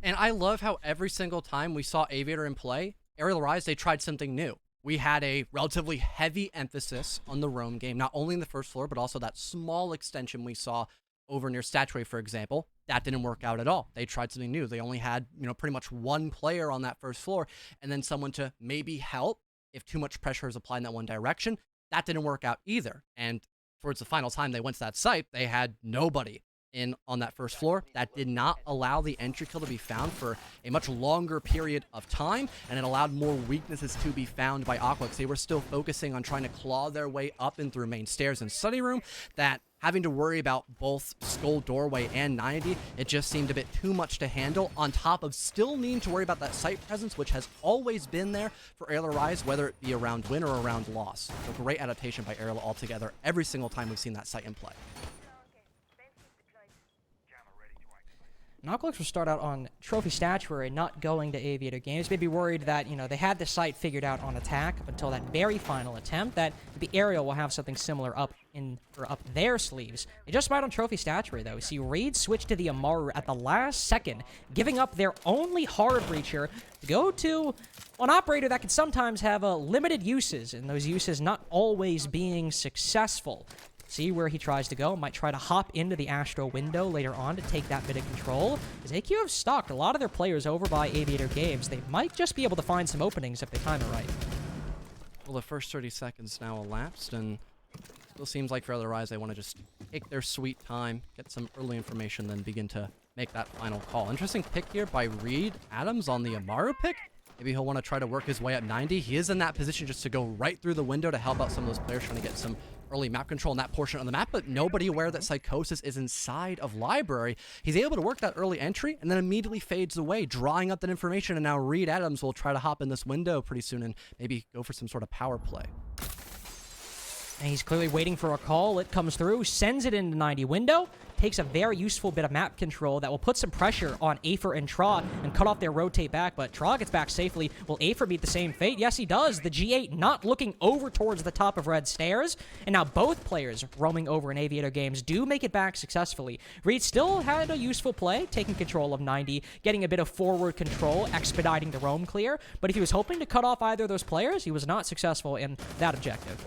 And I love how every single time we saw Aviator in play, Arial Rise, they tried something new. We had a relatively heavy emphasis on the roam game, not only in the first floor, but also that small extension we saw over near Statuary, for example. That didn't work out at all. They tried something new. They only had, pretty much one player on that first floor, and then someone to maybe help if too much pressure is applied in that one direction. That didn't work out either. And towards the final time they went to that site, they had nobody in on that first floor. That did not allow the entry kill to be found for a much longer period of time, and it allowed more weaknesses to be found by Aqualix. They were still focusing on trying to claw their way up and through main stairs and study room. That having to worry about both Skull Doorway and 90, it just seemed a bit too much to handle, on top of still needing to worry about that site presence, which has always been there for Arial Rise, whether it be around win or around loss. So great adaptation by Arial altogether every single time we've seen that site in play. And Aqualix will start out on Trophy Statuary, not going to Aviator Games. Maybe worried that, they had the site figured out on attack up until that very final attempt, that maybe Arial will have something similar up their sleeves. They just might on Trophy Statuary, though. We see Reed switch to the Amaru at the last second, giving up their only hard breacher to go to an operator that can sometimes have limited uses, and those uses not always being successful. See where he tries to go. Might try to hop into the Astro window later on to take that bit of control. As AQ have stalked a lot of their players over by Aviator Games, they might just be able to find some openings if they time it right. Well, the first 30 seconds now elapsed, and still seems like for otherwise they want to just take their sweet time, get some early information, then begin to make that final call. Interesting pick here by Reed Adams on the Amaru pick. Maybe he'll want to try to work his way up 90. He is in that position just to go right through the window to help out some of those players trying to get some early map control in that portion of the map, but nobody aware that Psychosis is inside of Library. He's able to work that early entry and then immediately fades away, drawing up that information, and now Reed Adams will try to hop in this window pretty soon and maybe go for some sort of power play. And he's clearly waiting for a call. It comes through, sends it into 90 window, takes a very useful bit of map control that will put some pressure on Afer and Tra and cut off their rotate back, but Tra gets back safely. Will Afer meet the same fate? Yes, he does. The G8 not looking over towards the top of Red Stairs, and now both players roaming over in Aviator Games do make it back successfully. Reed still had a useful play, taking control of 90, getting a bit of forward control, expediting the roam clear, but if he was hoping to cut off either of those players, he was not successful in that objective.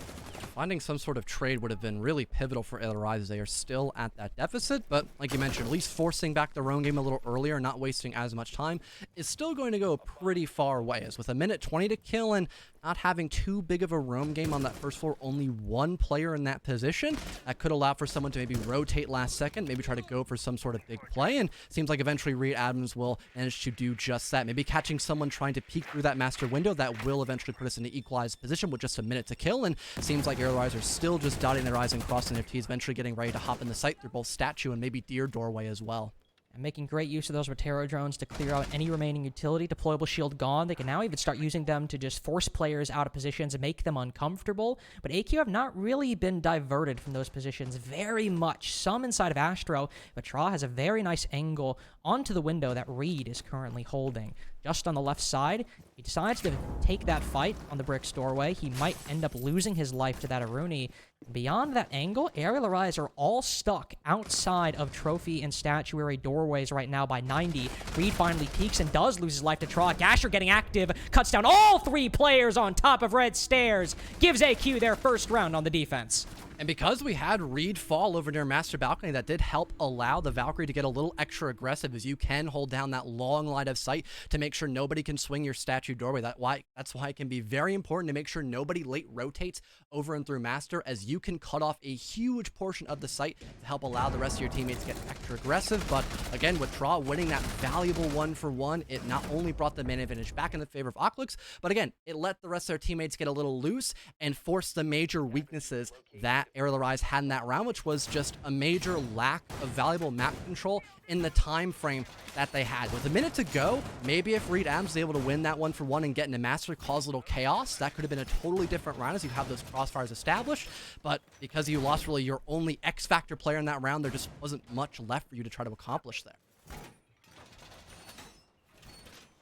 Finding some sort of trade would have been really pivotal for Rise. They are still at that deficit, but like you mentioned, at least forcing back the roam game a little earlier, not wasting as much time, is still going to go a pretty far way. As with a minute 20 to kill and not having too big of a roam game on that first floor, only one player in that position, that could allow for someone to maybe rotate last second, maybe try to go for some sort of big play, and seems like eventually Reed Adams will manage to do just that. Maybe catching someone trying to peek through that master window that will eventually put us in an equalized position with just a minute to kill, and seems like Rise are still just dotting their I's and crossing their T's, eventually getting ready to hop in the site through both Statue and maybe Deer Doorway as well. And making great use of those Rotero drones to clear out any remaining utility. Deployable shield gone. They can now even start using them to just force players out of positions and make them uncomfortable. But AQ have not really been diverted from those positions very much. Some inside of Astro, but Tra has a very nice angle onto the window that Reed is currently holding. Just on the left side, he decides to take that fight on the Bricks doorway. He might end up losing his life to that Aruni. Beyond that angle, Arial Arise are all stuck outside of Trophy and Statuary doorways right now by 90. Reed finally peeks and does lose his life to Tra. Gasher getting active, cuts down all three players on top of Red Stairs, gives AQ their first round on the defense. And because we had Reed fall over near Master Balcony, that did help allow the Valkyrie to get a little extra aggressive, as you can hold down that long line of sight to make sure nobody can swing your Statue doorway. That's why it can be very important to make sure nobody late rotates over and through Master, as you can cut off a huge portion of the site to help allow the rest of your teammates to get extra aggressive. But again, with Tra winning that valuable 1-for-1, it not only brought the man advantage back in the favor of Aqualix, but again, it let the rest of their teammates get a little loose and force the major weaknesses that Arial Rise had in that round, which was just a major lack of valuable map control in the time frame that they had. With a minute to go, maybe if Reed Adams was able to win that 1-for-1 and get into Master, cause a little chaos, that could have been a totally different round as you have those crossfires established. But because you lost really your only X-Factor player in that round, there just wasn't much left for you to try to accomplish there.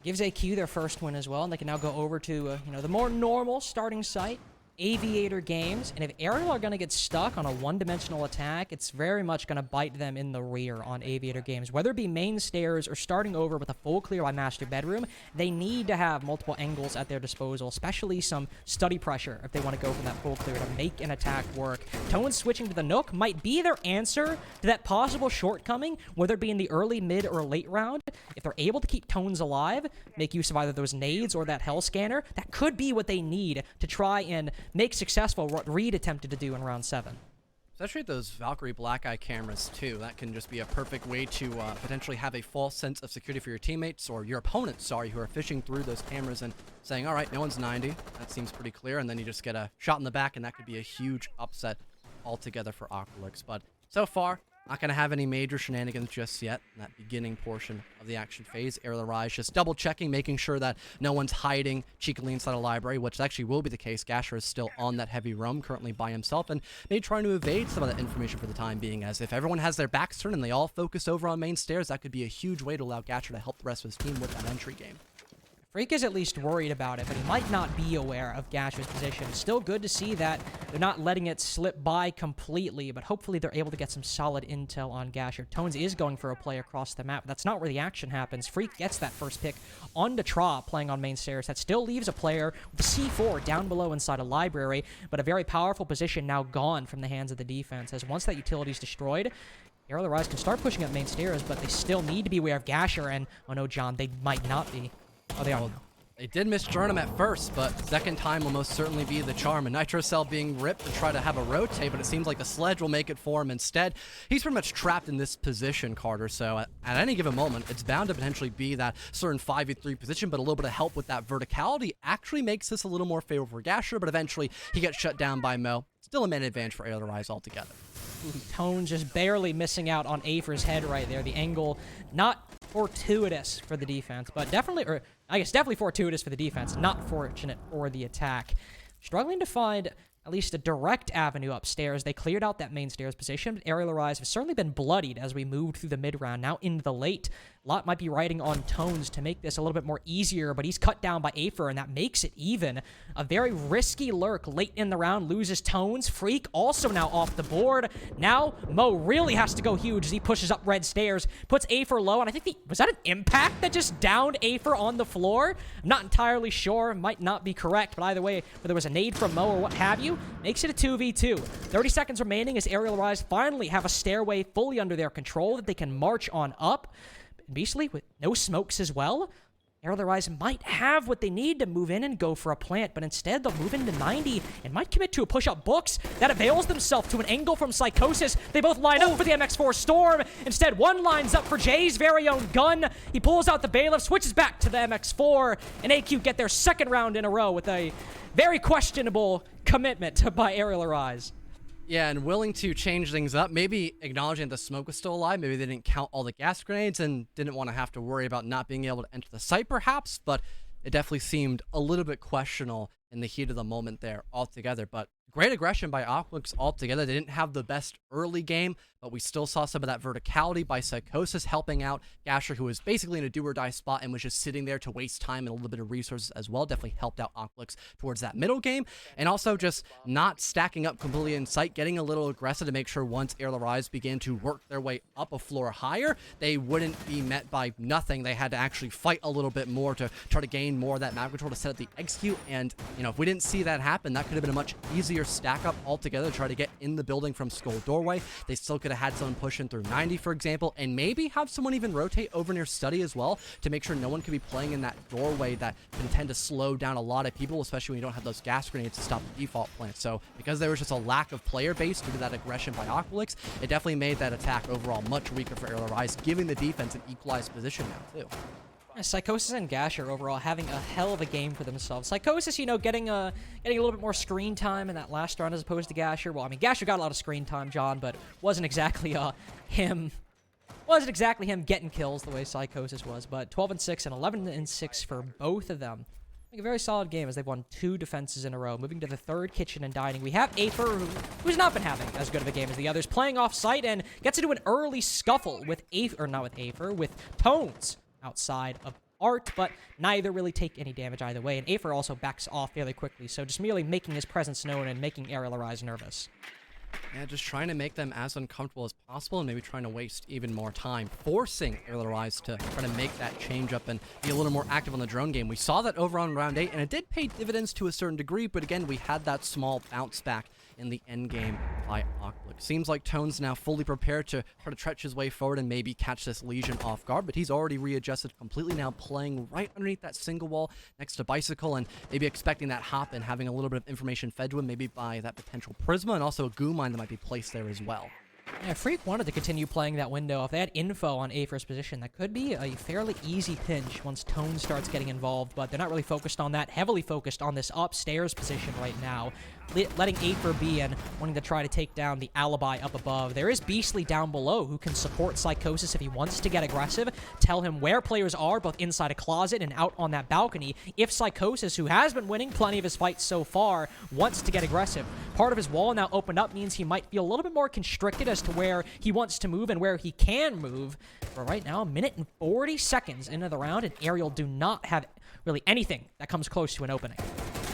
Gives AQ their first win as well, and they can now go over to the more normal starting site, Aviator Games. And if Arial are going to get stuck on a one-dimensional attack, it's very much going to bite them in the rear on Aviator Games. Whether it be main stairs or starting over with a full clear by Master Bedroom, they need to have multiple angles at their disposal, especially some study pressure if they want to go for that full clear to make an attack work. Tones switching to the Nook might be their answer to that possible shortcoming, whether it be in the early, mid, or late round. If they're able to keep Tones alive, make use of either those nades or that Hell Scanner, that could be what they need to try and make successful what Reed attempted to do in round 7. Especially those Valkyrie Black Eye cameras too. That can just be a perfect way to potentially have a false sense of security for your teammates or your opponents, who are fishing through those cameras and saying, all right, no one's 90. That seems pretty clear. And then you just get a shot in the back, and that could be a huge upset altogether for Aqualix. But so far, Not going to have any major shenanigans just yet in that beginning portion of the action phase. Arial Rise just double checking, making sure that no one's hiding cheekily inside a library, which actually will be the case. Gasher is still on that heavy roam, currently by himself, and maybe trying to evade some of that information for the time being, as if everyone has their backs turned and they all focus over on main stairs, that could be a huge way to allow Gasher to help the rest of his team with that entry game. Freak is at least worried about it, but he might not be aware of Gasher's position. Still good to see that they're not letting it slip by completely, but hopefully they're able to get some solid intel on Gasher. Tones is going for a play across the map. That's not where the action happens. Freak gets that first pick onto Tra, playing on main stairs. That still leaves a player with a C4 down below inside a library, but a very powerful position now gone from the hands of the defense, as once that utility is destroyed, Arial Rise can start pushing up main stairs, but they still need to be aware of Gasher, and, oh no, John, they might not be. Oh, they are now. They did misturn him at first, but second time will most certainly be the charm. A Nitro Cell being ripped to try to have a rotate, but it seems like the sledge will make it for him instead. He's pretty much trapped in this position, Carter, so at any given moment, it's bound to potentially be that certain 5v3 position, but a little bit of help with that verticality actually makes this a little more favorable for Gasher, but eventually he gets shut down by Mo. Still a man advantage for Arial Rise altogether. Tone just barely missing out on Afer's head right there. The angle, not fortuitous for the defense, but definitely, or I guess definitely fortuitous for the defense, not fortunate for the attack. Struggling to find at least a direct avenue upstairs. They cleared out that main stairs position, but Arial Rise have certainly been bloodied as we moved through the mid-round. Now into the late. A lot might be riding on Tones to make this a little bit more easier, but he's cut down by Afer, and that makes it even. A very risky lurk late in the round loses Tones. Freak also now off the board. Now Mo really has to go huge as he pushes up red stairs, puts Afer low, and I think was that an impact that just downed Afer on the floor? I'm not entirely sure. Might not be correct, but either way, whether it was a nade from Mo or what have you, makes it a 2v2. 30 seconds remaining as Arial Rise finally have a stairway fully under their control that they can march on up. Beastly, with no smokes as well, Arial Rise might have what they need to move in and go for a plant, but instead they'll move into 90 and might commit to a push-up books that avails themselves to an angle from Psychosis. They both line up for the MX4 Storm. Instead, one lines up for Jay's very own gun. He pulls out the bailiff, switches back to the MX4, and AQ get their second round in a row with a very questionable commitment by Arial Rise. Yeah, and willing to change things up, maybe acknowledging that the smoke was still alive, maybe they didn't count all the gas grenades and didn't want to have to worry about not being able to enter the site perhaps, but it definitely seemed a little bit questionable in the heat of the moment there altogether. But great aggression by Aqualix altogether. They didn't have the best early game, but we still saw some of that verticality by Psychosis helping out Gasher, who was basically in a do-or-die spot and was just sitting there to waste time and a little bit of resources as well. Definitely helped out Aqualix towards that middle game, and also just not stacking up completely in sight, getting a little aggressive to make sure once Arial Rise began to work their way up a floor higher, they wouldn't be met by nothing. They had to actually fight a little bit more to try to gain more of that map control to set up the execute, and you know, if we didn't see that happen, that could have been a much easier stack up altogether to try to get in the building from Skull Doorway. They still could have had someone pushing through 90, for example, and maybe have someone even rotate over near Study as well to make sure no one could be playing in that doorway that can tend to slow down a lot of people, especially when you don't have those gas grenades to stop the default plant. So because there was just a lack of player base due to that aggression by Aqualix, it definitely made that attack overall much weaker for Arial Rise, giving the defense an equalized position now too. Psychosis and Gasher overall having a hell of a game for themselves. Psychosis, you know, getting a little bit more screen time in that last round as opposed to Gasher. Well, I mean, Gasher got a lot of screen time, John, but wasn't exactly him getting kills the way Psychosis was. But 12-6 and 11-6 for both of them. I think a very solid game as they've won 2 defenses in a row. Moving to the third kitchen and dining, we have Afer, who's not been having as good of a game as the others, playing off site and gets into an early scuffle with with Tones outside of Art, but neither really take any damage either way, and Afer also backs off fairly quickly, so just merely making his presence known and making Arial Rise nervous. Yeah, just trying to make them as uncomfortable as possible and maybe trying to waste even more time, forcing Arial Rise to try to make that change up and be a little more active on the drone game. We saw that over on round 8, and it did pay dividends to a certain degree, but again, we had that small bounce back in the end game by Aqualix. Seems like Tone's now fully prepared to try to stretch his way forward and maybe catch this Legion off guard, but he's already readjusted completely now, playing right underneath that single wall next to Bicycle and maybe expecting that hop and having a little bit of information fed to him, maybe by that potential Prisma and also a goo mine that might be placed there as well. Yeah, Freak wanted to continue playing that window. If they had info on Afer's position, that could be a fairly easy pinch once Tone starts getting involved, but they're not really focused on that. Heavily focused on this upstairs position right now, letting Afer be in, wanting to try to take down the Alibi up above. There is Beastly down below who can support Psychosis if he wants to get aggressive, tell him where players are, both inside a closet and out on that balcony. If Psychosis, who has been winning plenty of his fights so far, wants to get aggressive. Part of his wall now opened up means he might feel a little bit more constricted as to where he wants to move and where he can move. But right now, a minute and 40 seconds into the round, and Arial do not have really anything that comes close to an opening.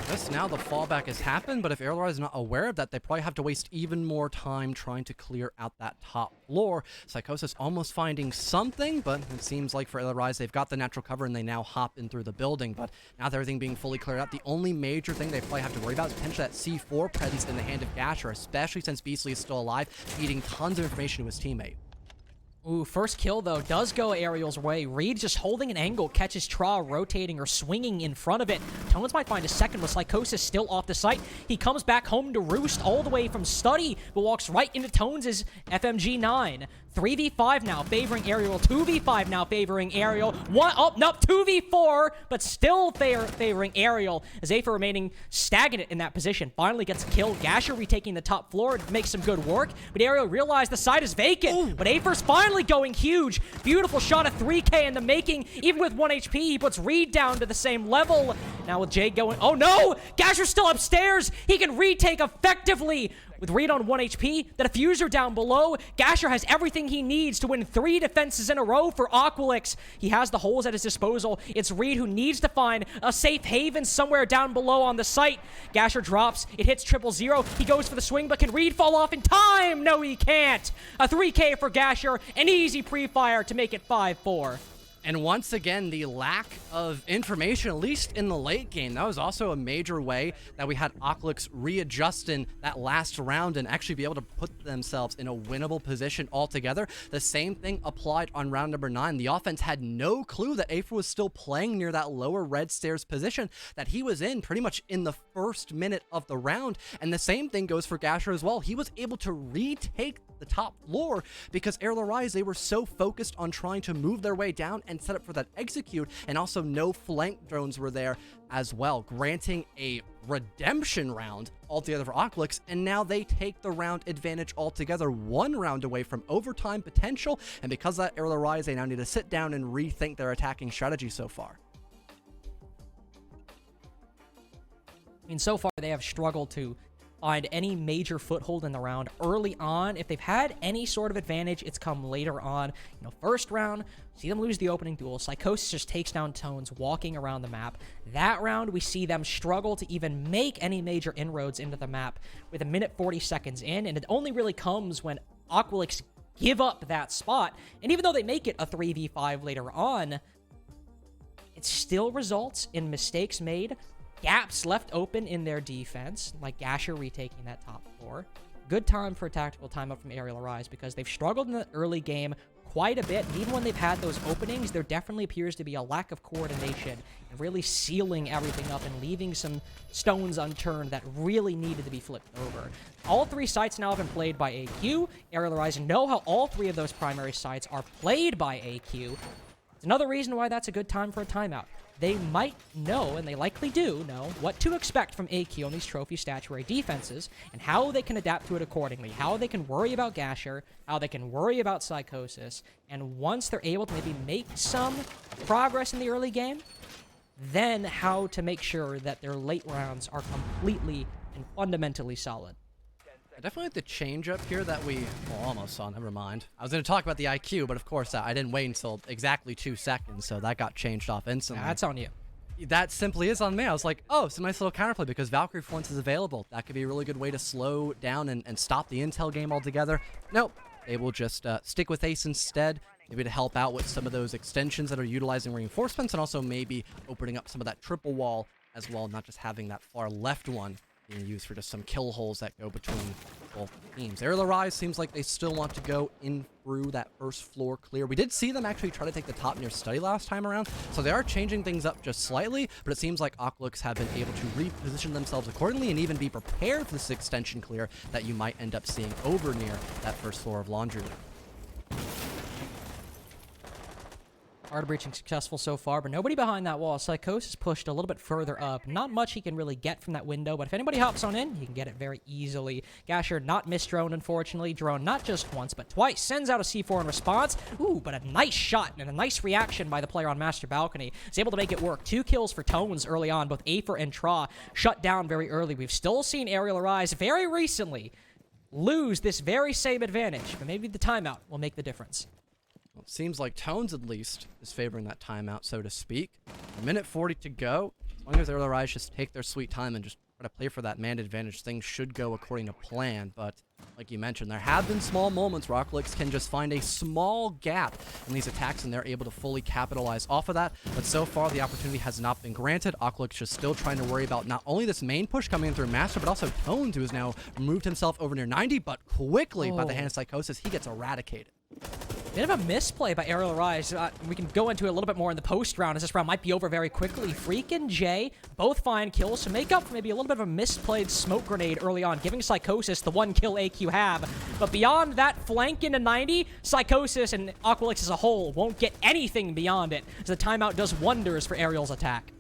Just now the fallback has happened, but if Arial is not aware of that, they probably have to waste even more time trying to clear out that top floor. Psychosis almost finding something, but it seems like for Arial, they've got the natural cover and they now hop in through the building. But now with everything being fully cleared out, the only major thing they probably have to worry about is potentially that C4 presence in the hand of Gasher, especially since Beastly is still alive, feeding tons of information to his teammate. Ooh, first kill, though, does go Ariel's way. Reed just holding an angle, catches Tra rotating or swinging in front of it. Tones might find a second with Psychosis still off the site. He comes back home to roost all the way from Study, but walks right into Tones' FMG9. 3v5 now favoring Ariel. 2v5 now favoring Ariel. 2v4, but still favoring Ariel. As Afer remaining stagnant in that position. Finally gets killed. Gasher retaking the top floor to make some good work, but Ariel realized the site is vacant. Ooh. But Afer's finally going huge. Beautiful shot of 3K in the making. Even with 1 HP, he puts Reed down to the same level. Now with Jay going, oh no! Gasher's still upstairs. He can retake effectively. With Reed on 1 HP, the diffuser down below, Gasher has everything he needs to win 3 defenses in a row for Aqualix. He has the holes at his disposal. It's Reed who needs to find a safe haven somewhere down below on the site. Gasher drops. It hits 000. He goes for the swing, but can Reed fall off in time? No, he can't. A 3K for Gasher. An easy pre-fire to make it 5-4. And once again, the lack of information, at least in the late game, that was also a major way that we had Aqualix readjust in that last round and actually be able to put themselves in a winnable position altogether. The same thing applied on round number 9. The offense had no clue that Afer was still playing near that lower red stairs position that he was in pretty much in the first minute of the round. And the same thing goes for Gasher as well. He was able to retake the top floor because Air Rise, they were so focused on trying to move their way down and set up for that execute, and also no flank drones were there as well, granting a redemption round altogether for Aqualix, and now they take the round advantage altogether, 1 round away from overtime potential, and because of that, Air Rise, they now need to sit down and rethink their attacking strategy so far. I mean, so far they have struggled to find any major foothold in the round early on. If they've had any sort of advantage, it's come later on. You know, first round, see them lose the opening duel. Psychosis just takes down Tones walking around the map. That round, we see them struggle to even make any major inroads into the map with 1 minute 40 seconds in, and it only really comes when Aqualix give up that spot. And even though they make it a 3v5 later on, it still results in mistakes made, gaps left open in their defense, like Gasher retaking that top floor. Good time for a tactical timeout from Arial Arise because they've struggled in the early game quite a bit. And even when they've had those openings, there definitely appears to be a lack of coordination and really sealing everything up and leaving some stones unturned that really needed to be flipped over. All 3 sites now have been played by AQ. Arial Arise know how all 3 of those primary sites are played by AQ. It's another reason why that's a good time for a timeout. They might know, and they likely do know, what to expect from AQ on these trophy statuary defenses, and how they can adapt to it accordingly, how they can worry about Gasher, how they can worry about Psychosis, and once they're able to maybe make some progress in the early game, then how to make sure that their late rounds are completely and fundamentally solid. I definitely like the change up here that we almost saw. Never mind. I was going to talk about the IQ, but of course I didn't wait until exactly 2 seconds, so that got changed off instantly. That's on you. That simply is on me. I was like, oh, it's a nice little counterplay because Valkyrie for once is available. That could be a really good way to slow down and stop the intel game altogether. Nope. They will just stick with Ace instead, maybe to help out with some of those extensions that are utilizing reinforcements, and also maybe opening up some of that triple wall as well, not just having that far left one being used for just some kill holes that go between both teams. Arial Arise seems like they still want to go in through that first floor clear. We did see them actually try to take the top near study last time around, so they are changing things up just slightly, but it seems like Aqualix have been able to reposition themselves accordingly and even be prepared for this extension clear that you might end up seeing over near that first floor of Laundry Room. Hard breaching successful so far, but nobody behind that wall. Psychosis pushed a little bit further up. Not much he can really get from that window, but if anybody hops on in, he can get it very easily. Gasher not misdroned, unfortunately. Drone not just once, but twice. Sends out a C4 in response. Ooh, but a nice shot and a nice reaction by the player on Master Balcony. He's able to make it work. 2 kills for Tones early on. Both Afer and Tra shut down very early. We've still seen Arial Arise very recently lose this very same advantage, but maybe the timeout will make the difference. Well, it seems like Tones, at least, is favoring that timeout, so to speak. A minute 40 to go. As long as Arial Arise just take their sweet time and just try to play for that man advantage, things should go according to plan. But, like you mentioned, there have been small moments where Aqualix can just find a small gap in these attacks, and they're able to fully capitalize off of that. But so far, the opportunity has not been granted. Aqualix just still trying to worry about not only this main push coming in through Master, but also Tones, who has now removed himself over near 90, but quickly by the hand of Psychosis, he gets eradicated. Bit of a misplay by Arial Arise. We can go into it a little bit more in the post round, as this round might be over very quickly. Freak and Jay both find kills to make up for maybe a little bit of a misplayed smoke grenade early on, giving Psychosis the 1 kill AQ have. But beyond that flank into 90, Psychosis and Aqualix as a whole won't get anything beyond it, as the timeout does wonders for Arial's attack.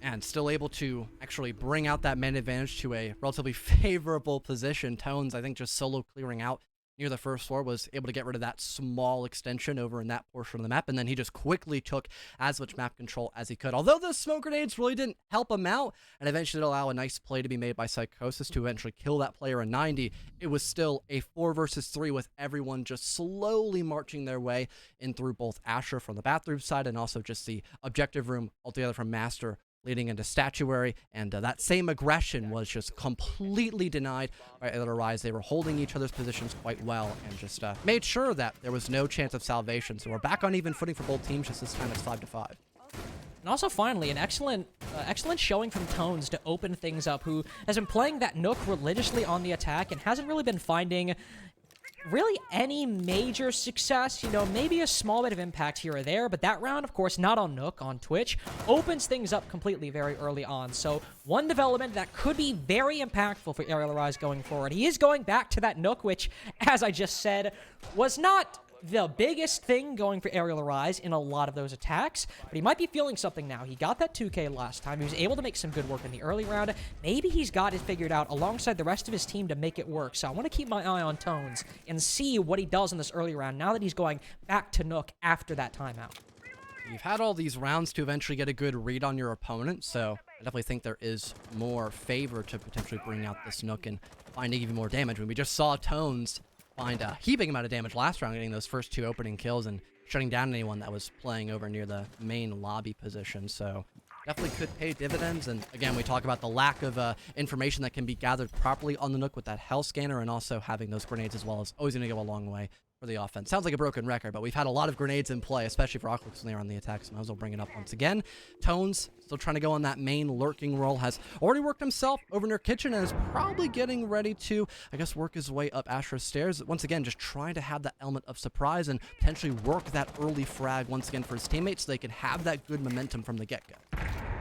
And still able to actually bring out that man advantage to a relatively favorable position. Tones, I think, just solo clearing out near the first floor, was able to get rid of that small extension over in that portion of the map, and then he just quickly took as much map control as he could. Although those smoke grenades really didn't help him out, and eventually did allow a nice play to be made by Psychosis to eventually kill that player in 90, it was still a 4 versus 3 with everyone just slowly marching their way in through both Asher from the bathroom side and also just the objective room altogether from Master leading into Statuary, and that same aggression was just completely denied by Arial Arise. They were holding each other's positions quite well and just made sure that there was no chance of salvation. So we're back on even footing for both teams, just this time it's 5-5. And also, finally, an excellent showing from Tones to open things up, who has been playing that Nook religiously on the attack and hasn't really been finding really any major success. You know, maybe a small bit of impact here or there, but that round, of course, not on Nook, on Twitch, opens things up completely very early on. So one development that could be very impactful for Arial Arise going forward. He is going back to that Nook, which, as I just said, was not the biggest thing going for Arial Arise in a lot of those attacks, but he might be feeling something now. He got that 2K last time. He was able to make some good work in the early round. Maybe he's got it figured out alongside the rest of his team to make it work. So I want to keep my eye on Tones and see what he does in this early round now that he's going back to Nook after that timeout. You've had all these rounds to eventually get a good read on your opponent, so I definitely think there is more favor to potentially bring out this Nook and finding even more damage. When we just saw Tones find a heaping amount of damage last round, getting those first 2 opening kills and shutting down anyone that was playing over near the main lobby position. So definitely could pay dividends. And again, we talk about the lack of information that can be gathered properly on the Nook with that Hell Scanner, and also having those grenades as well is always going to go a long way for the offense. Sounds like a broken record, but we've had a lot of grenades in play, especially for Aqualix when they're on the attack, so I might as well bring it up once again. Tones still trying to go on that main lurking role, has already worked himself over near kitchen and is probably getting ready to, I guess, work his way up Asher's stairs. Once again, just trying to have that element of surprise and potentially work that early frag once again for his teammates so they can have that good momentum from the get-go.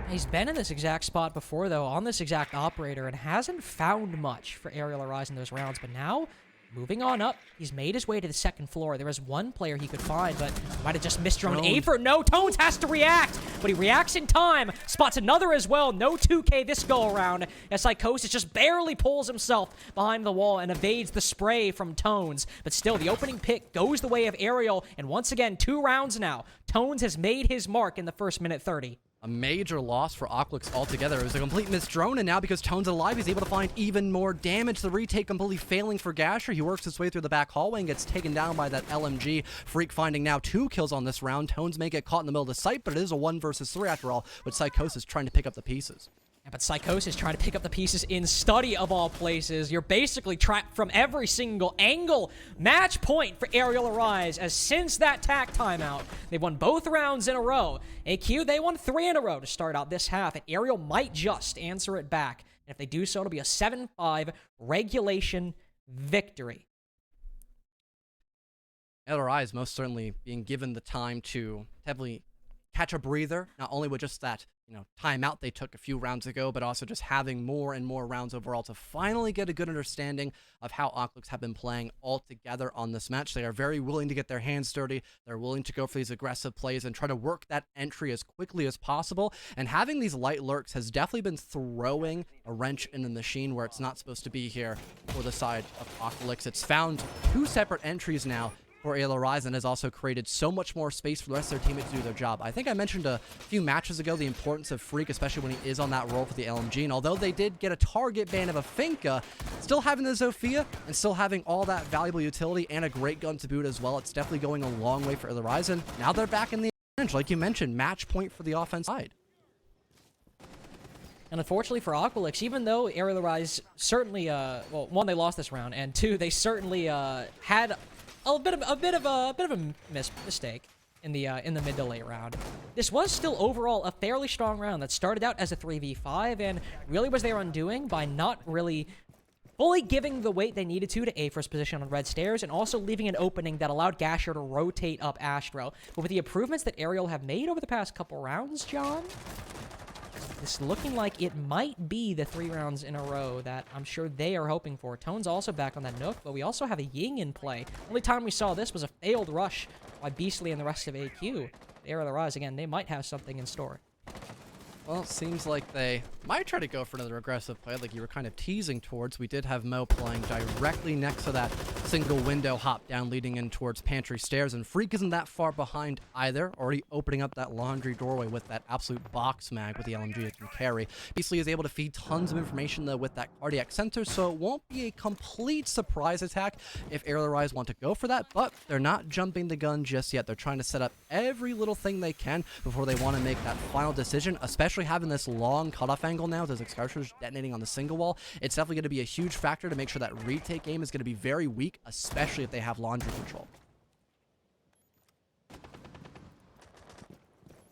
He's been in this exact spot before, though, on this exact operator, and hasn't found much for Arial Arise in those rounds, but now, moving on up, he's made his way to the second floor. There was one player he could find, but might have just misdroned Afer. No, Tones has to react, but he reacts in time, spots another as well. No 2K this go-around, as Psychosis just barely pulls himself behind the wall and evades the spray from Tones. But still, the opening pick goes the way of Arial, and once again, 2 rounds now. Tones has made his mark in the first minute 30. A major loss for Aqualix altogether. It was a complete misdrone, and now because Tone's alive, he's able to find even more damage. The retake completely failing for Gasher. He works his way through the back hallway and gets taken down by that LMG. Freak finding now 2 kills on this round. Tones may get caught in the middle of the site, but it is a 1 versus 3 after all, with Psychosis trying to pick up the pieces. Yeah, but Psychosis trying to pick up the pieces in study of all places. You're basically trapped from every single angle. Match point for Arial Arise, as since that TAC timeout, they've won both rounds in a row. AQ, they won 3 in a row to start out this half, and Arial might just answer it back. And if they do so, it'll be a 7-5 regulation victory. LRI is most certainly being given the time to heavily catch a breather, not only with just that, timeout they took a few rounds ago, but also just having more and more rounds overall to finally get a good understanding of how Aqualix have been playing all together on this match. They are very willing to get their hands dirty. They're willing to go for these aggressive plays and try to work that entry as quickly as possible. And having these light lurks has definitely been throwing a wrench in the machine where it's not supposed to be here for the side of Aqualix. It's found 2 separate entries now for Arial and has also created so much more space for the rest of their teammates to do their job. I think I mentioned a few matches ago the importance of Freak, especially when he is on that role for the LMG, and although they did get a target ban of a Finka, still having the Zofia and still having all that valuable utility and a great gun to boot as well, it's definitely going a long way for Arial. Now they're back in the advantage, like you mentioned, match point for the offense side. And unfortunately for Aqualix, even though Arial Rise certainly, well, 1, they lost this round, and 2, they certainly had a bit of a mistake in the mid to late round. This was still overall a fairly strong round that started out as a 3v5 and really was their undoing by not really fully giving the weight they needed to A-first position on red stairs and also leaving an opening that allowed Gasher to rotate up Astro. But with the improvements that Arial have made over the past couple rounds, John, it's looking like it might be the 3 rounds in a row that I'm sure they are hoping for. Tone's also back on that Nook, but we also have a Ying in play. Only time we saw this was a failed rush by Beastly and the rest of AQ. Arial Rise, again, they might have something in store. Well, it seems like they might try to go for another aggressive play like you were kind of teasing towards. We did have Mo playing directly next to that single window hop down leading in towards pantry stairs, and Freak isn't that far behind either, already opening up that laundry doorway with that absolute box mag with the LMG it can carry. Beastly is able to feed tons of information though with that cardiac sensor, so it won't be a complete surprise attack if Arial Rise want to go for that, but they're not jumping the gun just yet. They're trying to set up every little thing they can before they want to make that final decision, especially having this long cutoff angle now with those excarters detonating on the single wall. It's definitely going to be a huge factor to make sure that retake game is going to be very weak, especially if they have laundry control.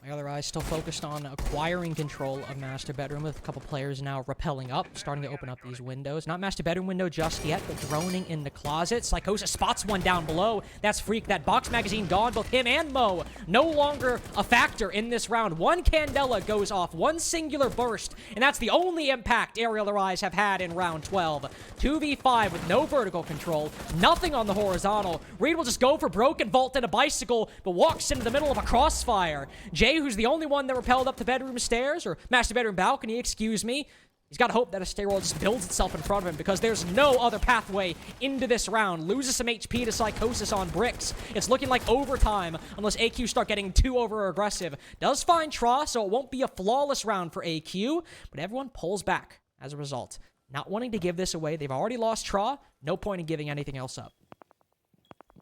My other eye still focused on acquiring control of Master Bedroom, with a couple players now rappelling up, starting to open up these windows. Not Master Bedroom window just yet, but droning in the closet. Psychosis spots one down below. That's Freak. That box magazine gone. Both him and Mo no longer a factor in this round. One Candela goes off, one singular burst, and that's the only impact Arial Rise have had in round 12. 2v5 with no vertical control, nothing on the horizontal. Reed will just go for broken vault and a bicycle, but walks into the middle of a crossfire. Jay, who's the only one that rappelled up the bedroom stairs, or master bedroom balcony, excuse me, he's got to hope that a stairwell just builds itself in front of him, because there's no other pathway into this round. Loses some HP to Psychosis on bricks. It's looking like overtime unless AQ start getting too over-aggressive. Does find Tra, so it won't be a flawless round for AQ, but everyone pulls back as a result. Not wanting to give this away. They've already lost Tra. No point in giving anything else up.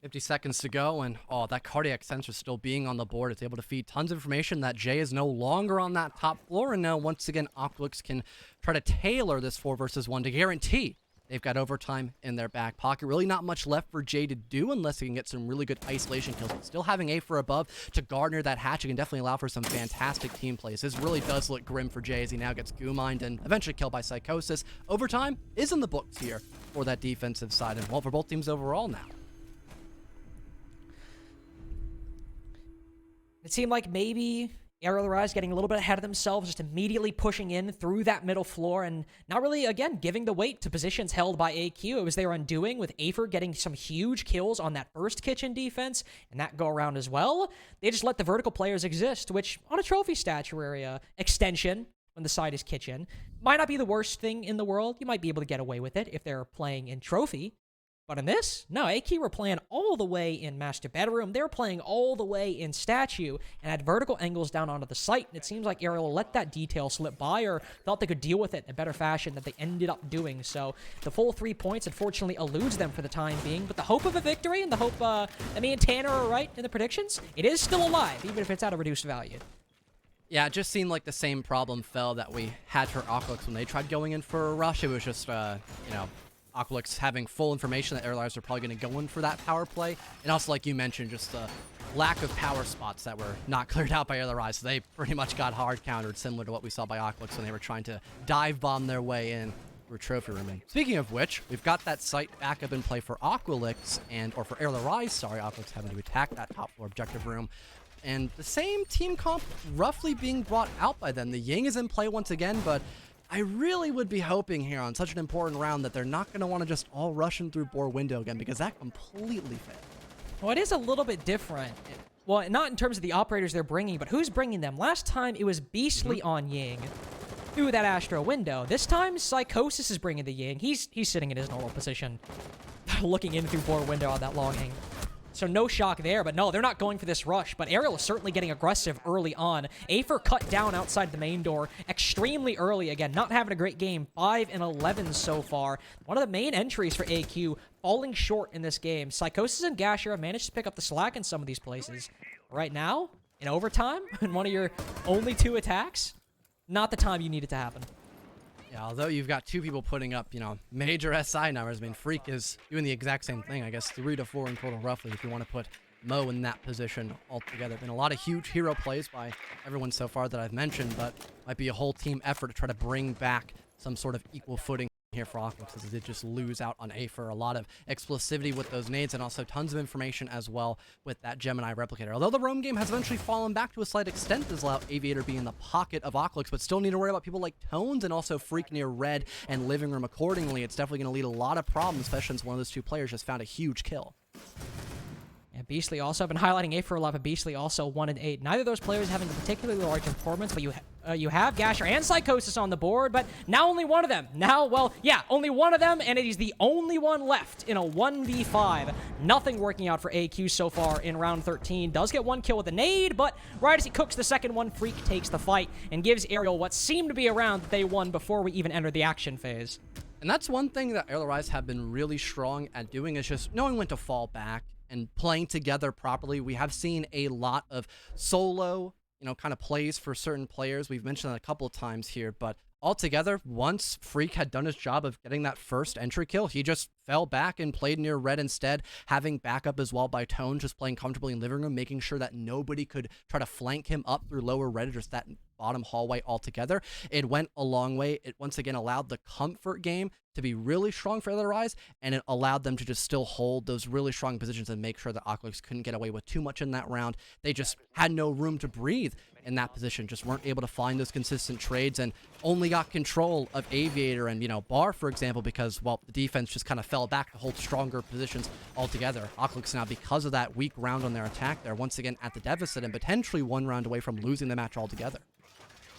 50 seconds to go, and that cardiac sensor still being on the board. It's able to feed tons of information that Jay is no longer on that top floor, and now once again Aqualix can try to tailor this 4 versus 1 to guarantee they've got overtime in their back pocket. Really not much left for Jay to do unless he can get some really good isolation kills. But still having A for above to guard near that hatch, it can definitely allow for some fantastic team plays. This really does look grim for Jay as he now gets goo-mined and eventually killed by Psychosis. Overtime is in the books here for that defensive side, and well, for both teams overall now. It seemed like maybe Arial Rise getting a little bit ahead of themselves, just immediately pushing in through that middle floor and not really, again, giving the weight to positions held by AQ. It was their undoing, with Afer getting some huge kills on that first kitchen defense and that go around as well. They just let the vertical players exist, which on a trophy statuary extension, when the side is kitchen, might not be the worst thing in the world. You might be able to get away with it if they're playing in trophy. But in this, no, AQ were playing all the way in Master Bedroom. They were playing all the way in Statue and had vertical angles down onto the site. And it seems like Arial let that detail slip by, or thought they could deal with it in a better fashion that they ended up doing. So the full 3 points unfortunately eludes them for the time being. But the hope of a victory and the hope that me and Tanner are right in the predictions, it is still alive, even if it's at a reduced value. Yeah, it just seemed like the same problem fell that we had for Aqualix when they tried going in for a rush. It was just, Aqualix having full information that Arial are probably going to go in for that power play. And also, like you mentioned, just the lack of power spots that were not cleared out by Arial. So they pretty much got hard countered, similar to what we saw by Aqualix when they were trying to dive bomb their way in. through Trophy Room. And speaking of which, we've got that site back up in play for Aqualix, or for Arial, sorry, Aqualix having to attack that top floor objective room. And the same team comp roughly being brought out by them. The Ying is in play once again, but I really would be hoping here on such an important round that they're not going to want to just all rush in through Boar window again, because that completely failed. Well, it is a little bit different. Well, not in terms of the operators they're bringing, but who's bringing them? Last time, it was Beastly on Ying through that Astro window. This time, Psychosis is bringing the Ying. He's sitting in his normal position, looking in through Boar window on that long Ying. So no shock there, but no, they're not going for this rush. But Arial is certainly getting aggressive early on. Afer cut down outside the main door extremely early. Again, not having a great game. 5 and 11 so far. One of the main entries for AQ falling short in this game. Psychosis and Gasher have managed to pick up the slack in some of these places. Right now, in overtime, in one of your only 2 attacks, not the time you need it to happen. Yeah, although you've got 2 people putting up, major SI numbers. I mean, Freak is doing the exact same thing. I guess 3 to 4 in total, roughly, if you want to put Mo in that position altogether. Been a lot of huge hero plays by everyone so far that I've mentioned, but might be a whole team effort to try to bring back some sort of equal footing here for Aqualix, as they did just lose out on Afer. A lot of explosivity with those nades, and also tons of information as well with that Gemini replicator. Although the roam game has eventually fallen back to a slight extent, as allowed Aviator be in the pocket of Aqualix, but still need to worry about people like Tones and also Freak near red and Living Room accordingly. It's definitely going to lead a lot of problems, especially since one of those 2 players just found a huge kill. And Beastly also, I've been highlighting A for a lot, but Beastly also 1 and 8. Neither of those players having a particularly large performance, but you have Gasher and Psychosis on the board, but now only one of them. Now, well, yeah, only one of them, and it is the only one left in a 1v5. Nothing working out for AQ so far in round 13. Does get 1 kill with a nade, but right as he cooks the second one, Freak takes the fight and gives Arial what seemed to be a round that they won before we even entered the action phase. And that's one thing that Arial have been really strong at doing, is just knowing when to fall back and playing together properly. We have seen a lot of solo, kind of plays for certain players. We've mentioned that a couple of times here, but altogether, once Freak had done his job of getting that first entry kill, he just fell back and played near red instead, having backup as well by Tone, just playing comfortably in Living Room, making sure that nobody could try to flank him up through lower red or just that bottom hallway altogether. It went a long way. It once again allowed the comfort game to be really strong for Other Eyes, and it allowed them to just still hold those really strong positions and make sure that Aqualix couldn't get away with too much in that round. They just had no room to breathe in that position, just weren't able to find those consistent trades, and only got control of Aviator and, Bar, for example, because, well, the defense just kind of fell back to hold stronger positions altogether. Aqualix now, because of that weak round on their attack, they're once again at the deficit and potentially 1 round away from losing the match altogether.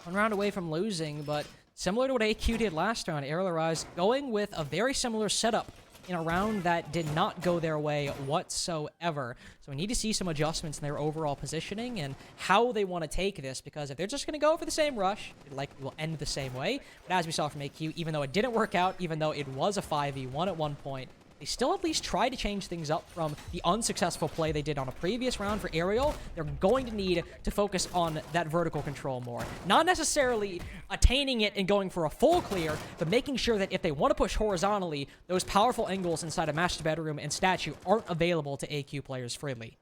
1 round away from losing, but similar to what AQ did last round, Arial going with a very similar setup in a round that did not go their way whatsoever. So we need to see some adjustments in their overall positioning and how they want to take this, because if they're just going to go for the same rush, it likely will end the same way. But as we saw from AQ, even though it didn't work out, even though it was a 5v1 at one point, they still at least try to change things up from the unsuccessful play they did on a previous round for Arial. They're going to need to focus on that vertical control more. Not necessarily attaining it and going for a full clear, but making sure that if they want to push horizontally, those powerful angles inside a master bedroom and statue aren't available to AQ players freely.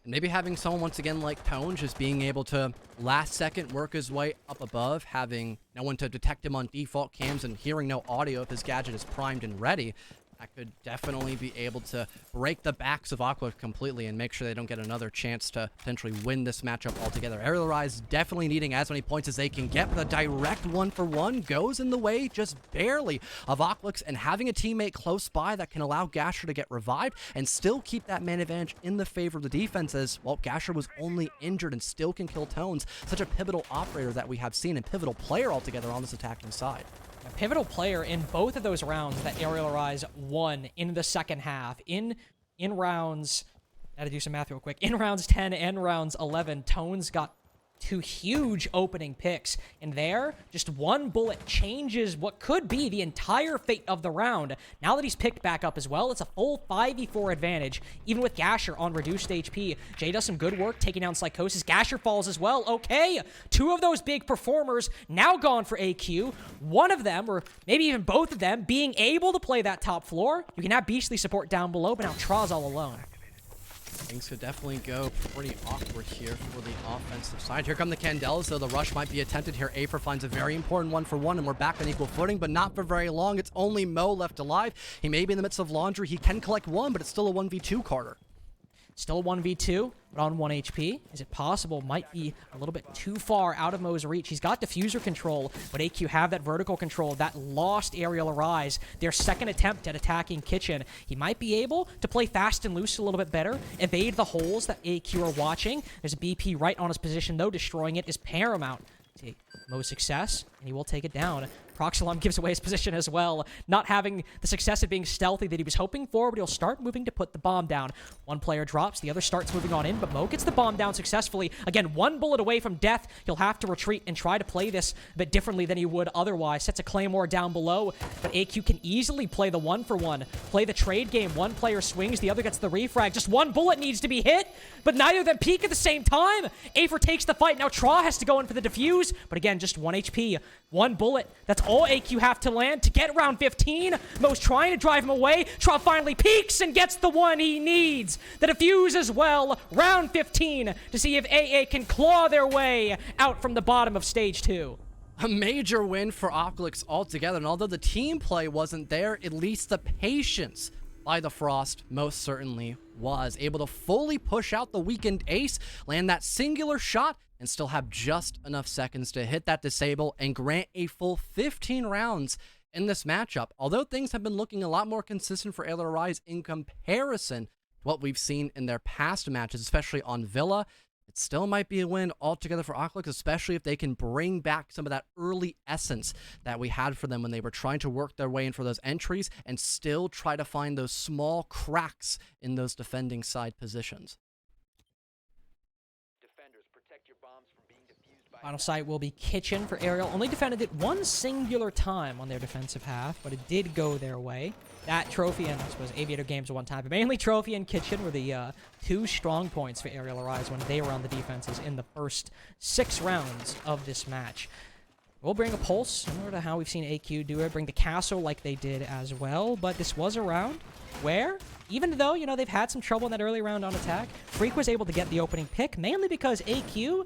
And maybe having someone once again like Tone just being able to last second work his way up above, having no one to detect him on default cams and hearing no audio if his gadget is primed and ready. That could definitely be able to break the backs of Aqua completely and make sure they don't get another chance to potentially win this matchup altogether. Arial definitely needing as many points as they can get, but a direct 1-for-1 goes in the way, just barely, of Aqualix, and having a teammate close by that can allow Gasher to get revived and still keep that man advantage in the favor of the defense, as, well, Gasher was only injured and still can kill Tones. Such a pivotal operator that we have seen, and pivotal player altogether on this attacking side. A pivotal player in both of those rounds that Arial won in the second half. In rounds, gotta do some math real quick. In rounds 10 and rounds 11, Tones got 2 huge opening picks. And there, just 1 bullet changes what could be the entire fate of the round. Now that he's picked back up as well, it's a full 5v4 advantage. Even with Gasher on reduced HP, Jay does some good work taking down Psychosis. Gasher falls as well. Okay, 2 of those big performers now gone for AQ. One of them, or maybe even both of them, being able to play that top floor. You can have Beastly support down below, but now Traz all alone. Things could definitely go pretty awkward here for the offensive side. Here come the Candelas, though. The rush might be attempted here. Afer finds a very important 1-for-1, and we're back on equal footing, but not for very long. It's only Mo left alive. He may be in the midst of laundry. He can collect one, but it's still a 1v2, Carter. Still a 1v2, but on 1 HP. Is it possible? Might be a little bit too far out of Mo's reach. He's got diffuser control, but AQ have that vertical control. That lost Arial Arise, their second attempt at attacking Kitchen. He might be able to play fast and loose a little bit better, evade the holes that AQ are watching. There's a BP right on his position, though. Destroying it is paramount to Mo's success, and he will take it down. Proxilon gives away his position as well, not having the success of being stealthy that he was hoping for, but he'll start moving to put the bomb down. One player drops, the other starts moving on in, but Mo gets the bomb down successfully. Again, 1 bullet away from death. He'll have to retreat and try to play this a bit differently than he would otherwise. Sets a Claymore down below, but AQ can easily play the 1-for-1. Play the trade game. One player swings, the other gets the refrag. Just 1 bullet needs to be hit, but neither of them peak at the same time. Afer takes the fight. Now Tra has to go in for the defuse, but again, just 1 HP. 1 bullet. That's all AQ have to land to get round 15. Mo's trying to drive him away. Tra finally peeks and gets the one he needs. The defuse as well. Round 15 to see if AA can claw their way out from the bottom of stage 2. A major win for Aqualix altogether, and although the team play wasn't there, at least the patience by the Frost most certainly was. Able to fully push out the weakened ace, land that singular shot, and still have just enough seconds to hit that disable and grant a full 15 rounds in this matchup. Although things have been looking a lot more consistent for Arial Rise in comparison to what we've seen in their past matches, especially on Villa, it still might be a win altogether for Aqualix, especially if they can bring back some of that early essence that we had for them when they were trying to work their way in for those entries and still try to find those small cracks in those defending side positions. Final sight will be Kitchen for Arial. Only defended it 1 singular time on their defensive half, but it did go their way. That Trophy and, I suppose, Aviator Games one time, but mainly Trophy and Kitchen were the 2 strong points for Arial Arise when they were on the defenses in the first 6 rounds of this match. We'll bring a Pulse, similar to how we've seen AQ do it. Bring the Castle like they did as well, but this was a round where, even though, you know, they've had some trouble in that early round on attack, Freak was able to get the opening pick, mainly because AQ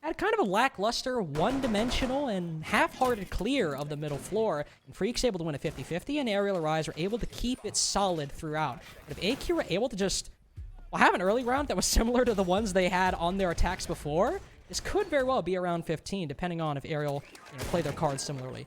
had kind of a lackluster, one-dimensional, and half-hearted clear of the middle floor, and Freak's able to win a 50-50, and Arial Arise were able to keep it solid throughout. But if AQ were able to just, well, have an early round that was similar to the ones they had on their attacks before, this could very well be around 15, depending on if Arial, you know, play their cards similarly.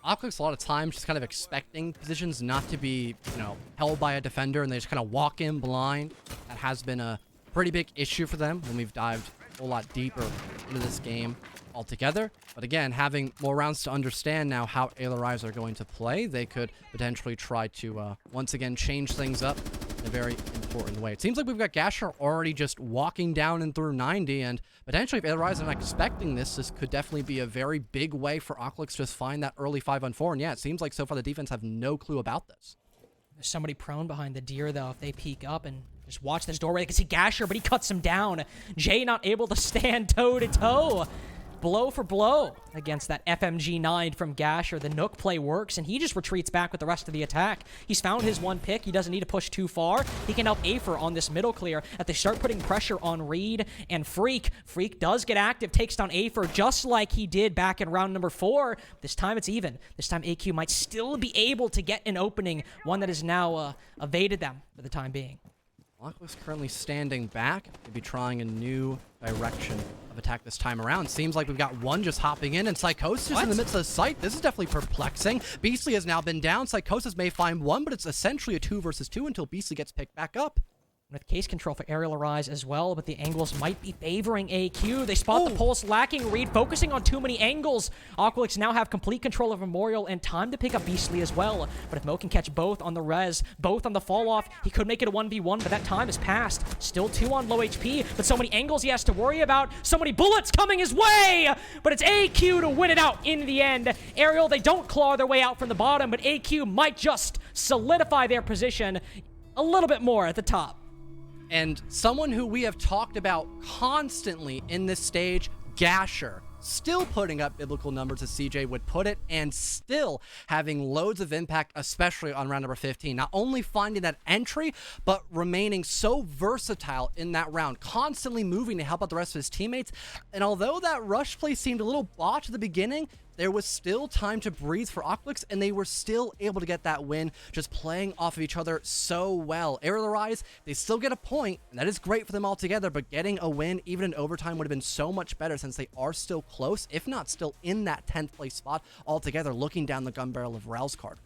Aqualix a lot of times just kind of expecting positions not to be, you know, held by a defender, and they just kind of walk in blind. That has been a pretty big issue for them when we've dived a lot deeper into this game altogether. But again, having more rounds to understand now how Arial Rise are going to play, they could potentially try to once again change things up in a very important way. It seems like we've got Gasher already just walking down and through 90, and potentially if Arial Rise are not expecting this, this could definitely be a very big way for Aqualix to just find that early 5-on-4. And yeah, it seems like so far the defense have no clue about this. There's somebody prone behind the deer, though. If they peek up and just watch this doorway, they can see Gasher, but he cuts him down. Jay not able to stand toe-to-toe. Blow for blow against that FMG9 from Gasher. The Nook play works, and he just retreats back with the rest of the attack. He's found his 1 pick. He doesn't need to push too far. He can help Afer on this middle clear as they start putting pressure on Reed and Freak. Freak does get active, takes down Afer just like he did back in round number 4. This time it's even. This time AQ might still be able to get an opening, one that has now evaded them for the time being. Aqualix currently standing back, maybe trying a new direction of attack this time around. Seems like we've got one just hopping in, and Psychosis in the midst of the site. This is definitely perplexing. Beastly has now been down. Psychosis may find one, but it's essentially a 2 versus 2 until Beastly gets picked back up. With case control for Arial Arise as well, but the angles might be favoring AQ. They spot the pulse lacking. Reed focusing on too many angles. Aqualix now have complete control of Memorial and time to pick up Beastly as well. But if Mo can catch both on the res, both on the fall off, he could make it a 1v1, but that time has passed. Still 2 on low HP, but so many angles he has to worry about. So many bullets coming his way, but it's AQ to win it out in the end. Arial, they don't claw their way out from the bottom, but AQ might just solidify their position a little bit more at the top. And someone who we have talked about constantly in this stage, Gasher, still putting up biblical numbers, as CJ would put it, and still having loads of impact, especially on round number 15. Not only finding that entry, but remaining so versatile in that round, constantly moving to help out the rest of his teammates. And although that rush play seemed a little botched at the beginning, there was still time to breathe for Aqualix, and they were still able to get that win, just playing off of each other so well. Arial Rise, they still get a point, and that is great for them all together, but getting a win, even in overtime, would have been so much better since they are still close, if not still in that 10th place spot altogether, looking down the gun barrel of Ral's card.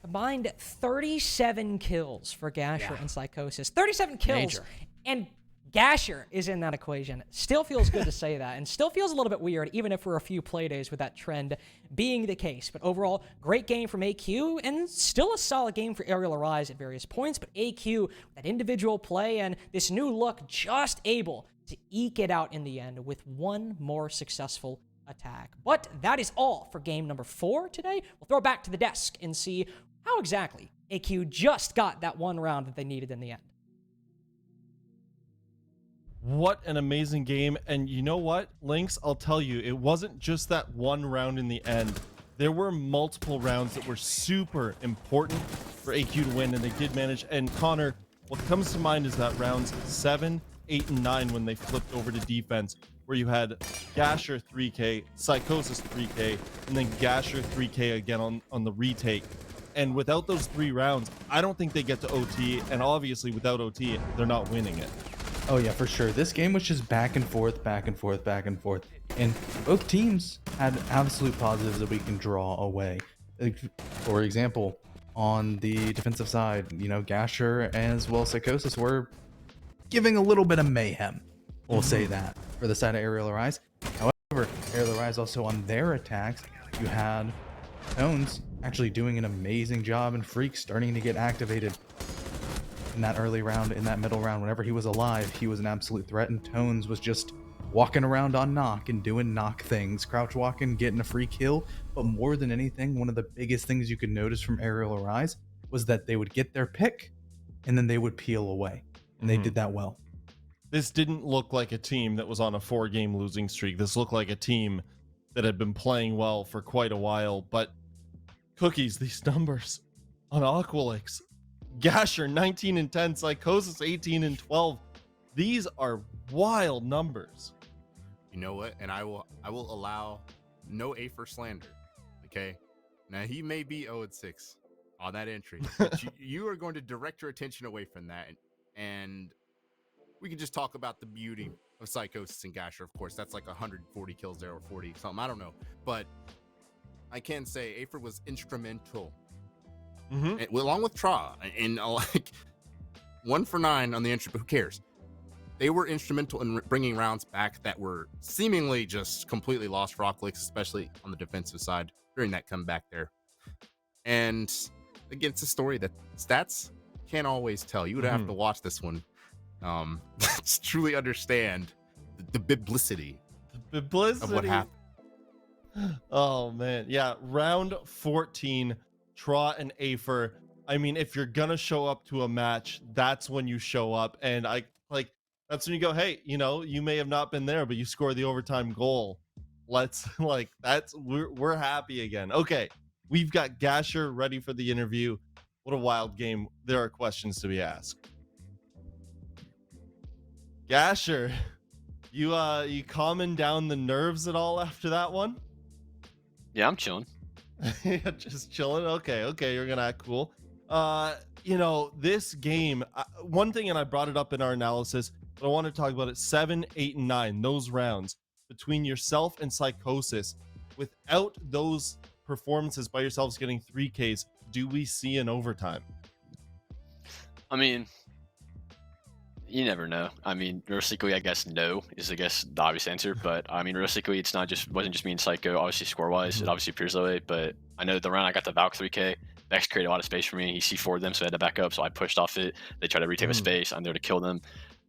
Combined 37 kills for Gasher and Psychosis. 37 kills. Major. And Gasher is in that equation. Still feels good to say that, and still feels a little bit weird, even if we're a few play days with that trend being the case. But overall, great game from AQ, and still a solid game for Arial Rise at various points. But AQ, that individual play and this new look, just able to eke it out in the end with one more successful attack. But that is all for game number 4 today. We'll throw it back to the desk and see how exactly AQ just got that one round that they needed in the end. What an amazing game. And you know what, Lynx, I'll tell you, it wasn't just that one round in the end. There were multiple rounds that were super important for AQ to win, and they did manage. And Connor, what comes to mind is that rounds 7, 8, and 9 when they flipped over to defense, where you had Gasher 3K, Psychosis 3K, and then Gasher 3K again on the retake. And without those 3 rounds, I don't think they get to OT, and obviously without OT, they're not winning it. Oh yeah, for sure. This game was just back and forth, back and forth, back and forth. And both teams had absolute positives that we can draw away. Like, for example, on the defensive side, you know, Gasher as well as Psychosis were giving a little bit of mayhem. We'll say that for the side of Arial Rise. However, Arial Rise also on their attacks, you had Tones actually doing an amazing job, and Freak starting to get activated in that early round, in that middle round. Whenever he was alive, he was an absolute threat, and Tones was just walking around on knock and doing knock things, crouch walking, getting a free kill. But more than anything, one of the biggest things you could notice from Arial Rise was that they would get their pick and then they would peel away, and they did that well. This didn't look like a team that was on a 4-game losing streak. This looked like a team that had been playing well for quite a while. But Cookies, these numbers on Aqualix: Gasher 19 and 10, Psychosis 18 and 12. These are wild numbers. You know what? And I will allow no A for slander. Okay. Now he may be 0-6 on that entry, but you are going to direct your attention away from that, and we can just talk about the beauty of Psychosis and Gasher. Of course, that's like 140 kills there, or 40 something. I don't know, but I can say Afer was instrumental. And, along with Tra, and like 1 for 9 on the entry, but who cares? They were instrumental in bringing rounds back that were seemingly just completely lost for Aqualix, especially on the defensive side during that comeback there. And again, it's a story that stats can't always tell. You would have to watch this one to truly understand the biblicity of what happened. Oh man, yeah. Round 14, Tra and Afer. I mean, if you're gonna show up to a match, that's when you show up. And that's when you go, hey, you know, you may have not been there, but you score the overtime goal. Let's we're happy again. Okay, we've got Gasher ready for the interview. What a wild game. There are questions to be asked. Gasher, you calming down the nerves at all after that one? Yeah, I'm chilling. Yeah, just chilling. Okay, you're gonna act cool. You know, this game, one thing, and I brought it up in our analysis, but I want to talk about it: 7, 8, and 9. Those rounds between yourself and Psychosis. Without those performances by yourselves getting 3Ks, do we see an overtime? I mean, you never know. I mean, realistically, I guess no is the obvious answer. But I mean, realistically, wasn't just me and Psycho. Obviously, score-wise, it obviously appears that way. But I know the round I got the Valk 3K, Vex created a lot of space for me. He C4'd them, so I had to back up. So I pushed off it. They tried to retake a space. I'm there to kill them.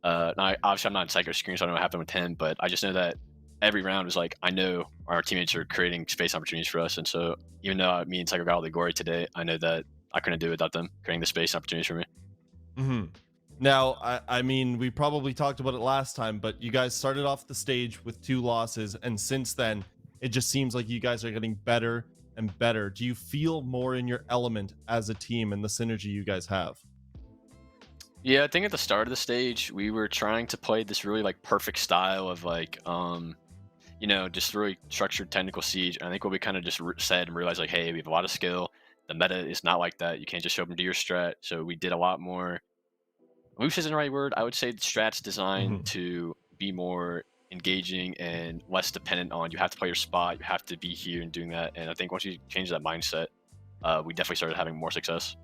Now, obviously, I'm not in Psycho's screen, so I don't know what happened with 10. But I just know that every round was like, I know our teammates are creating space opportunities for us. And so even though me and Psycho got all the glory today, I know that I couldn't do it without them creating the space opportunities for me. Now, I mean, we probably talked about it last time, but you guys started off the stage with 2 losses, and since then, it just seems like you guys are getting better and better. Do you feel more in your element as a team and the synergy you guys have? Yeah, I think at the start of the stage, we were trying to play this really like perfect style of like, just really structured technical siege. And I think what we kind of just said and realized like, hey, we have a lot of skill. The meta is not like that. You can't just show up and do your strat. So we did a lot more. Moose isn't the right word. I would say the strat's designed to be more engaging and less dependent on you have to play your spot, you have to be here and doing that. And I think once you change that mindset, we definitely started having more success.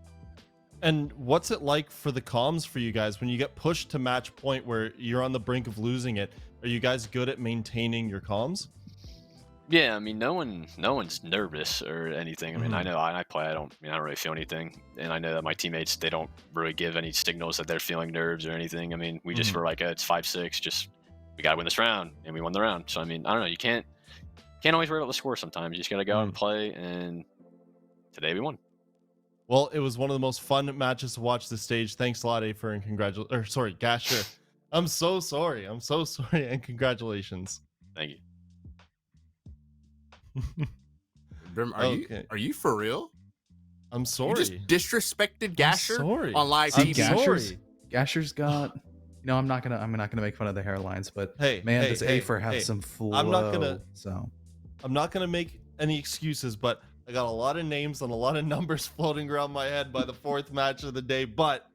And what's it like for the comms for you guys when you get pushed to match point where you're on the brink of losing it? Are you guys good at maintaining your comms? Yeah, I mean, no one's nervous or anything. I mean, I know I play. I don't really feel anything, and I know that my teammates, they don't really give any signals that they're feeling nerves or anything. I mean, we just were like, it's 5-6. Just we gotta win this round, and we won the round. So I mean, I don't know. You can't always worry about the score. Sometimes you just gotta go out and play. And today we won. Well, it was one of the most fun matches to watch this stage. Thanks a lot, Afer, and Gasher. I'm so sorry. I'm so sorry, and congratulations. Thank you. Brim, Okay. are you for real? I'm You sorry. just disrespected Gasher sorry. on live I'm TV. sorry. Gasher's got. I'm not gonna make fun of the hairlines, but Hey, man, hey, does hey, Afer have hey. some flow. I'm not gonna- So I'm not going to make any excuses, but I got a lot of names and a lot of numbers floating around my head by the 4th match of the day. But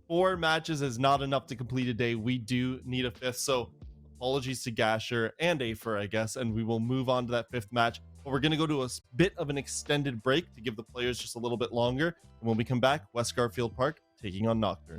4 matches is not enough to complete a day. We do need a 5th. So apologies to Gasher and Afer, I guess. And we will move on to that 5th match. But we're going to go to a bit of an extended break to give the players just a little bit longer. And when we come back, West Garfield Park taking on Nocturne.